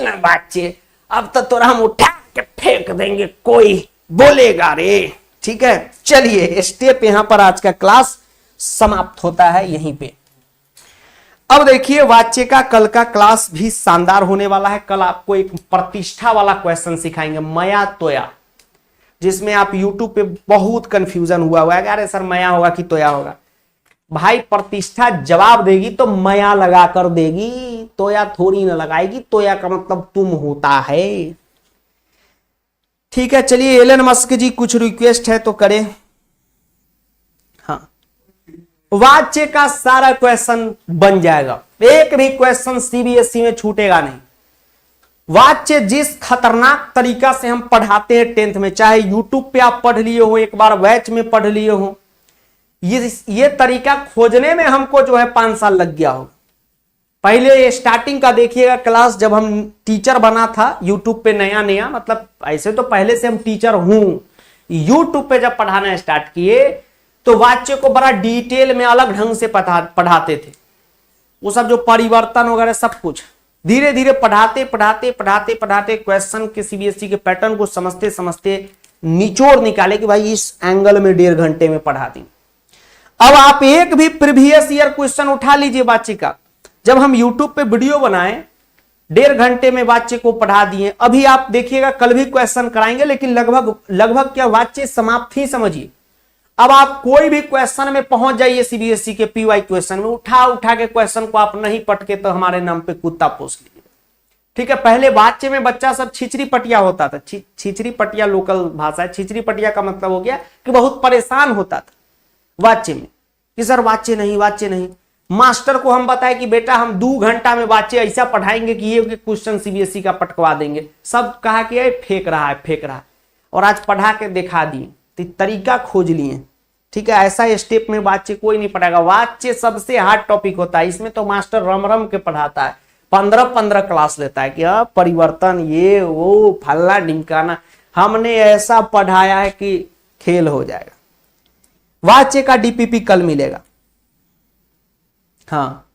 ना वाच्य, अब तो तोरा हम उठा के फेंक देंगे, कोई बोलेगा रे। ठीक है, चलिए स्टेप यहां पर आज का क्लास समाप्त होता है यहीं पे। अब देखिए वाच्य का कल का क्लास भी शानदार होने वाला है। कल आपको एक प्रतिष्ठा वाला क्वेश्चन सिखाएंगे, मया तोया, जिसमें आप यूट्यूब पे बहुत कंफ्यूजन हुआ है, अरे सर मया होगा कि तोया होगा। भाई प्रतिष्ठा जवाब देगी तो मया लगा कर देगी, तोया थोड़ी ना लगाएगी। तोया का मतलब तुम होता है। ठीक है, चलिए एलन मस्क जी कुछ रिक्वेस्ट है तो करें। हाँ, वाच्य का सारा क्वेश्चन बन जाएगा, एक भी क्वेश्चन सीबीएसई में छूटेगा नहीं। वाच्य जिस खतरनाक तरीका से हम पढ़ाते हैं 10th में, चाहे यूट्यूब पे आप पढ़ लिए हो, एक बार बैच में पढ़ लिए हो, ये तरीका खोजने में हमको जो है 5 साल लग गया होगा। पहले स्टार्टिंग का देखिएगा क्लास, जब हम टीचर बना था यूट्यूब पे नया, मतलब ऐसे तो पहले से हम टीचर हूं, यूट्यूब पे जब पढ़ाना स्टार्ट किए तो वाच्य को बड़ा डिटेल में अलग ढंग से पढ़ाते थे। वो सब जो परिवर्तन वगैरह सब कुछ धीरे धीरे पढ़ाते क्वेश्चन के सीबीएसई के पैटर्न को समझते निचोड़ निकाले कि भाई इस एंगल में 1.5 घंटे में पढ़ा दी। अब आप एक भी प्रीवियस ईयर क्वेश्चन उठा लीजिए वाच्य का, जब हम यूट्यूब पे वीडियो बनाए 1.5 घंटे में वाच्य को पढ़ा दिए। अभी आप देखिएगा कल भी क्वेश्चन कराएंगे, लेकिन लगभग क्या वाच्य समाप्त ही समझिए। अब आप कोई भी क्वेश्चन में पहुंच जाइए सीबीएसई के पीवाई क्वेश्चन में, उठा के क्वेश्चन को आप नहीं पटके तो हमारे नाम पे कुत्ता पोस लीजिए। ठीक है, पहले वाच्य में बच्चा सब छिछरी पटिया होता था, छिछरी पटिया लोकल भाषा है, छिछरी पटिया का मतलब हो गया कि बहुत परेशान होता था वाच्य में कि सर वाच्य नहीं। मास्टर को हम बताए कि बेटा हम 2 घंटा में वाच्य ऐसा पढ़ाएंगे कि ये क्वेश्चन सीबीएसई का पटकवा देंगे। सब कहा कि फेंक रहा है, और आज पढ़ा के दिखा दिए, तो तरीका खोज लिए। ठीक है, ऐसा स्टेप में वाच्य कोई नहीं पढ़ाएगा। वाच्य सबसे हार्ड टॉपिक होता है, इसमें तो मास्टर रम के पढ़ाता है, 15 क्लास लेता है कि परिवर्तन ये वो फल्ला ढिमकाना, हमने ऐसा पढ़ाया है कि खेल हो जाएगा। वाच्य का डीपीपी कल मिलेगा। हाँ,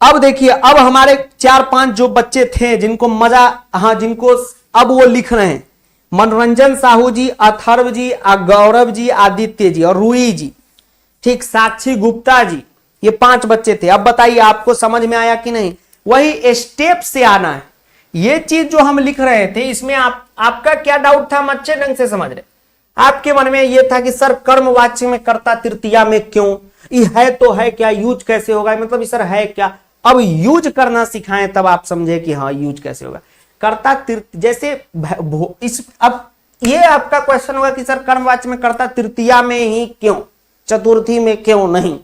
अब देखिए, अब हमारे 4-5 जो बच्चे थे जिनको मजा, हाँ जिनको अब वो लिख रहे हैं, मनोरंजन साहू जी, अथर्व जी, गौरव जी, आदित्य जी और रूई जी, ठीक, साक्षी गुप्ता जी, ये 5 बच्चे थे। अब बताइए आपको समझ में आया कि नहीं? वही स्टेप से आना है। ये चीज जो हम लिख रहे थे इसमें आपका क्या डाउट था? हम अच्छे ढंग से समझ रहे। आपके मन में यह था कि सर कर्मवाच्य में कर्ता तृतीया में क्यों, ये है तो है क्या, यूज कैसे होगा, मतलब सर है क्या? अब यूज करना सिखाएं तब आप समझे कि हाँ यूज कैसे होगा। कर्ता जैसे अब ये आपका क्वेश्चन होगा कि सर कर्मवाच्य में कर्ता तृतीया में ही क्यों, चतुर्थी में क्यों नहीं?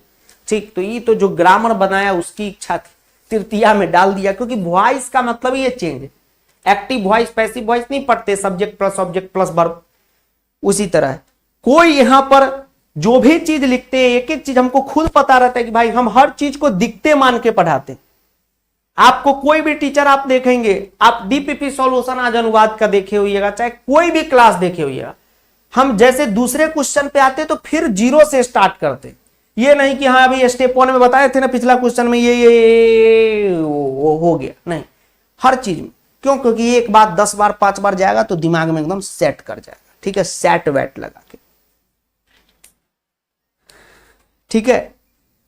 ठीक, तो ये तो जो ग्रामर बनाया उसकी इच्छा थी, तृतीया में डाल दिया, क्योंकि वॉइस का मतलब ये चेंज है। एक्टिव वॉइस पैसिव वॉइस नहीं पढ़ते, subject plus object plus verb. उसी तरह कोई यहां पर जो भी चीज लिखते हैं, एक एक चीज हमको खुद पता रहता है कि भाई हम हर चीज को दिखते मान के पढ़ाते हैं। आपको कोई भी टीचर आप देखेंगे, आप डीपीपी सॉल्यूशन आज अनुवाद का देखे होइएगा, चाहे कोई भी क्लास देखे होइएगा, हम जैसे दूसरे क्वेश्चन पे आते तो फिर 0 से स्टार्ट करते। ये नहीं कि हाँ अभी स्टेप 1 में बताए थे ना पिछला क्वेश्चन में ये वो हो गया, नहीं, हर चीज में। क्यों? क्योंकि एक बार 10 बार 5 बार जाएगा तो दिमाग में एकदम सेट कर जाएगा। ठीक है, सेट वेट लगा के। ठीक है,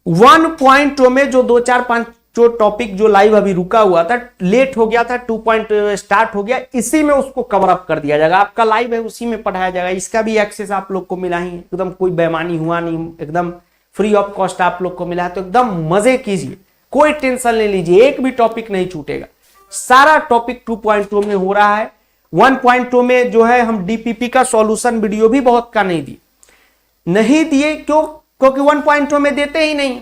1.0 में जो 2 4 5 जो टॉपिक जो लाइव अभी रुका हुआ था, लेट हो गया था, 2 स्टार्ट हो गया, इसी में उसको कवर अप कर दिया जाएगा। आपका लाइव है उसी में पढ़ाया जाएगा। इसका भी एक्सेस आप लोग को मिला ही, एकदम कोई बेईमानी हुआ नहीं, एकदम फ्री ऑफ कॉस्ट आप लोग को मिला है। तो एकदम मजे कीजिए, कोई टेंशन नहीं लीजिए, एक भी टॉपिक नहीं छूटेगा। सारा टॉपिक 2.0 में हो रहा है। 1.0 में जो है हम डीपीपी का सॉल्यूशन वीडियो भी बहुत का नहीं दी, नहीं दिए क्यों? क्योंकि 1.2 में देते ही नहीं।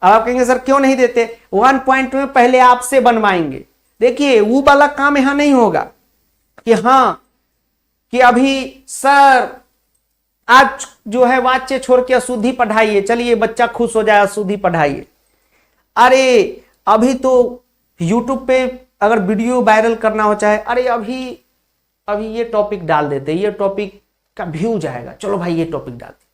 अब आप कहेंगे सर क्यों नहीं देते? 1.2 में पहले आपसे बनवाएंगे। देखिए वो वाला काम यहां नहीं होगा कि हाँ कि अभी सर आज जो है वाच्य छोड़ के अशुद्धि पढ़ाइए, चलिए बच्चा खुश हो जाए, अशुद्धि पढ़ाइए। अरे अभी तो YouTube पे अगर वीडियो वायरल करना हो चाहे, अरे अभी ये टॉपिक डाल देते, ये टॉपिक का व्यू जाएगा, चलो भाई ये टॉपिक डालते।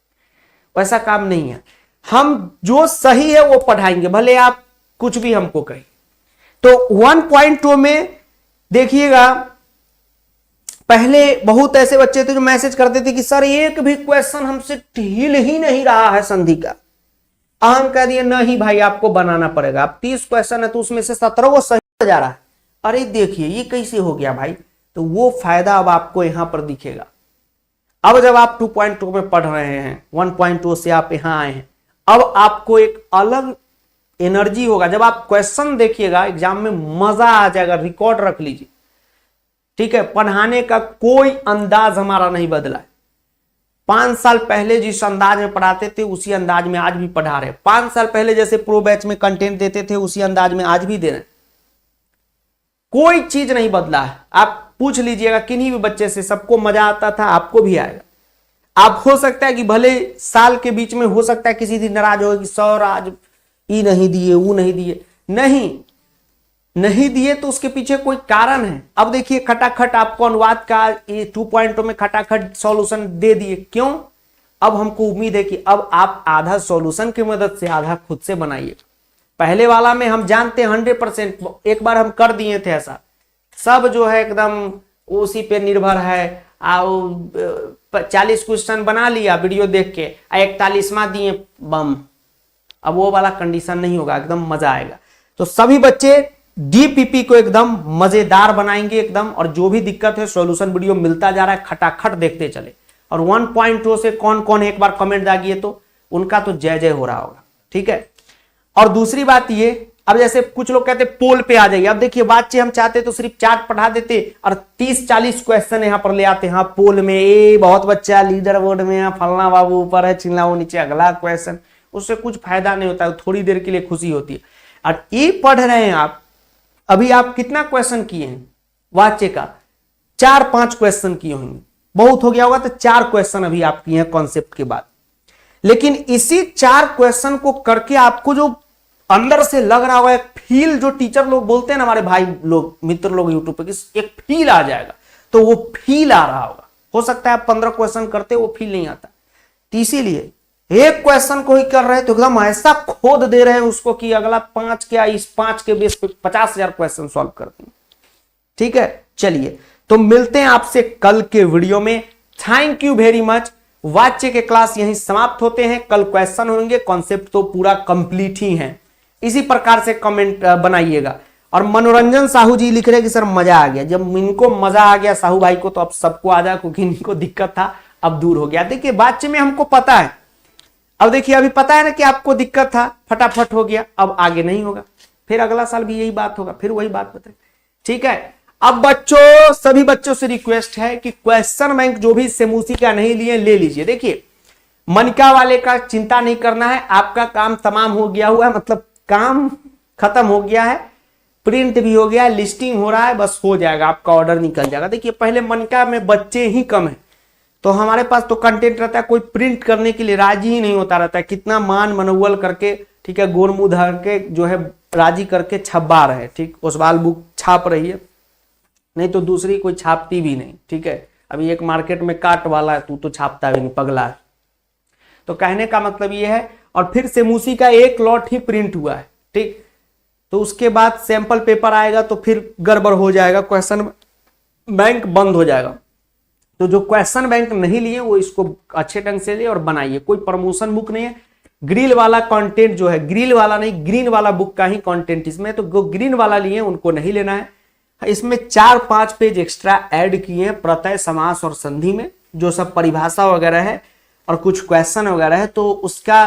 वैसा काम नहीं है। हम जो सही है वो पढ़ाएंगे, भले आप कुछ भी हमको कहें। तो 1.2 में देखिएगा, पहले बहुत ऐसे बच्चे थे जो मैसेज करते थे कि सर एक भी क्वेश्चन हमसे हिल ही नहीं रहा है संधि का। हम कह दिए नहीं भाई आपको बनाना पड़ेगा। अब 30 क्वेश्चन है तो उसमें से 17 वो सही हो जा रहा है। अरे देखिए ये कैसे हो गया भाई? तो वो फायदा अब आपको यहां पर दिखेगा। अब जब आप 2.2 में पढ़ रहे हैं, 1.2 से आप यहां आए हैं, अब आपको एक अलग एनर्जी होगा। जब आप क्वेश्चन देखिएगा एग्जाम में मजा आ जाएगा। रिकॉर्ड रख लीजिए, ठीक है? पढ़ाने का कोई अंदाज हमारा नहीं बदला है। 5 साल पहले जिस अंदाज में पढ़ाते थे उसी अंदाज में आज भी पढ़ा रहे हैं। 5 साल पहले जैसे प्रो बैच में कंटेंट देते थे उसी अंदाज में आज भी दे रहे हैं। कोई चीज नहीं बदला है। आप पूछ लीजिएगा किन्हीं भी बच्चे से, सबको मजा आता था, आपको भी आएगा। आप हो सकता है कि भले साल के बीच में हो सकता है किसी दिन नाराज हो कि सर आज ई नहीं दिए, वो नहीं दिए। नहीं दिए तो उसके पीछे कोई कारण है। अब देखिए खटाखट आपको अनुवाद का ये 2.0 में खटाखट सॉल्यूशन दे दिए। क्यों? अब हमको उम्मीद है कि अब आप आधा सॉल्यूशन की मदद से आधा खुद से बनाइए। पहले वाला में हम जानते हैं 100%, एक बार हम कर दिए थे ऐसा, सब जो है एकदम उसी पे निर्भर है। 40 क्वेश्चन बना लिया वीडियो देख के, 41वां दिए बम। अब वो वाला कंडीशन नहीं होगा, एकदम मजा आएगा। तो सभी बच्चे डीपीपी को एकदम मजेदार बनाएंगे एकदम। और जो भी दिक्कत है सॉल्यूशन वीडियो मिलता जा रहा है, खटाखट देखते चले। और 1.2 से कौन कौन एक बार कमेंट दागिए तो उनका तो जय जय हो रहा होगा, ठीक है? और दूसरी बात ये, अब जैसे कुछ लोग कहते पोल पे आ जाइए। अब देखिए वाच्य हम चाहते तो सिर्फ चार्ट पढ़ा देते और 30-40 क्वेश्चन यहां पर ले आते। हाँ पोल में ए बहुत बच्चा लीडर बोर्ड में, फलना बाबू ऊपर है, चिल्ला वो नीचे, अगला क्वेश्चन। उससे कुछ फायदा नहीं होता है, थोड़ी देर के लिए खुशी होती है। और ये पढ़ रहे हैं आप, अभी आप कितना क्वेश्चन किए हैं वाच्य का? 4-5 क्वेश्चन किए होंगे, बहुत हो गया होगा तो 4 क्वेश्चन अभी आप किए हैं कॉन्सेप्ट के बाद। लेकिन इसी 4 क्वेश्चन को करके आपको जो अंदर से लग रहा होगा, एक फील, जो टीचर लोग बोलते हैं ना, हमारे भाई लोग मित्र लोग यूट्यूब पे, एक फील आ जाएगा। तो वो फील आ रहा होगा। हो सकता है आप 15 क्वेश्चन करते वो फील नहीं आता। तो इसीलिए एक क्वेश्चन को ही कर रहे हैं तो एकदम ऐसा खोद दे रहे हैं उसको कि अगला 5 क्या इस 5 के बेस पे 50,000 क्वेश्चन सॉल्व करते हैं, ठीक है? चलिए तो मिलते हैं आपसे कल के वीडियो में। Thank you very much. वाच्य के क्लास यहीं समाप्त होते हैं। कल क्वेश्चन होंगे, कॉन्सेप्ट तो पूरा कंप्लीट ही है। इसी प्रकार से कमेंट बनाइएगा। और मनोरंजन साहू जी लिख रहे हैं कि सर मजा आ गया। जब इनको मजा आ गया साहू भाई को तो अब सबको आ जाए, क्योंकि इनको दिक्कत था अब दूर हो गया। देखिए वाच्य में हमको पता है, अब देखिए अभी पता है ना कि आपको दिक्कत था, फटाफट हो गया, अब आगे नहीं होगा। फिर अगला साल भी यही बात होगा, फिर वही बात बताए, ठीक है? अब बच्चों, सभी बच्चों से रिक्वेस्ट है कि क्वेश्चन बैंक जो भी सेमूसी का नहीं लिए ले लीजिए। देखिए मनिका वाले का चिंता नहीं करना है, आपका काम तमाम हो गया हुआ है, मतलब काम खत्म हो गया है, प्रिंट भी हो गया है, लिस्टिंग हो रहा है, बस हो जाएगा, आपका ऑर्डर निकल जाएगा। देखिए पहले मनिका में बच्चे ही कम है तो हमारे पास तो कंटेंट रहता है, कोई प्रिंट करने के लिए राजी ही नहीं होता रहता है। कितना मान मनोवल करके, ठीक है, गोर मुंह धर के जो है राजी करके छपवा रहे, ठीक, ओसवाल बुक छाप रही है, नहीं तो दूसरी कोई छापती भी नहीं, ठीक है? अभी एक मार्केट में काट वाला है, तू तो छापता भी नहीं, पगला है। तो कहने का मतलब ये है। और फिर सेमूसी का एक लॉट ही प्रिंट हुआ है, ठीक, तो उसके बाद सैंपल पेपर आएगा तो फिर गड़बड़ हो जाएगा, क्वेश्चन बैंक बंद हो जाएगा। तो जो क्वेश्चन बैंक नहीं लिए वो इसको अच्छे ढंग से ले और बनाइए। कोई प्रमोशन बुक नहीं है, ग्रिल वाला कंटेंट जो है, ग्रिल वाला नहीं, ग्रीन वाला बुक का ही कंटेंट इसमें। तो जो ग्रीन वाला लिए उनको नहीं लेना है। इसमें 4-5 पेज एक्स्ट्रा ऐड किए हैं प्रत्यय, समास और संधि में, जो सब परिभाषा वगैरह है और कुछ क्वेश्चन वगैरह है। तो उसका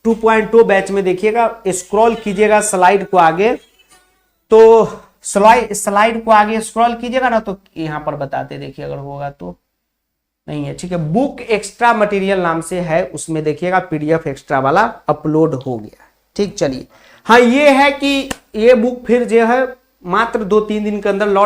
2.2 बैच में देखिएगा, स्क्रॉल कीजिएगा स्लाइड को आगे, तो स्लाइड को आगे स्क्रॉल कीजिएगा ना तो यहां पर बताते, देखिए अगर होगा तो नहीं है, ठीक है। बुक एक्स्ट्रा मटेरियल नाम से है, उसमें देखिएगा PDF एक्स्ट्रा वाला अपलोड हो गया। ठीक, चलिए। हाँ, ये है कि ये बुक फिर जो है मात्र 2-3 दिन के अंदर लौट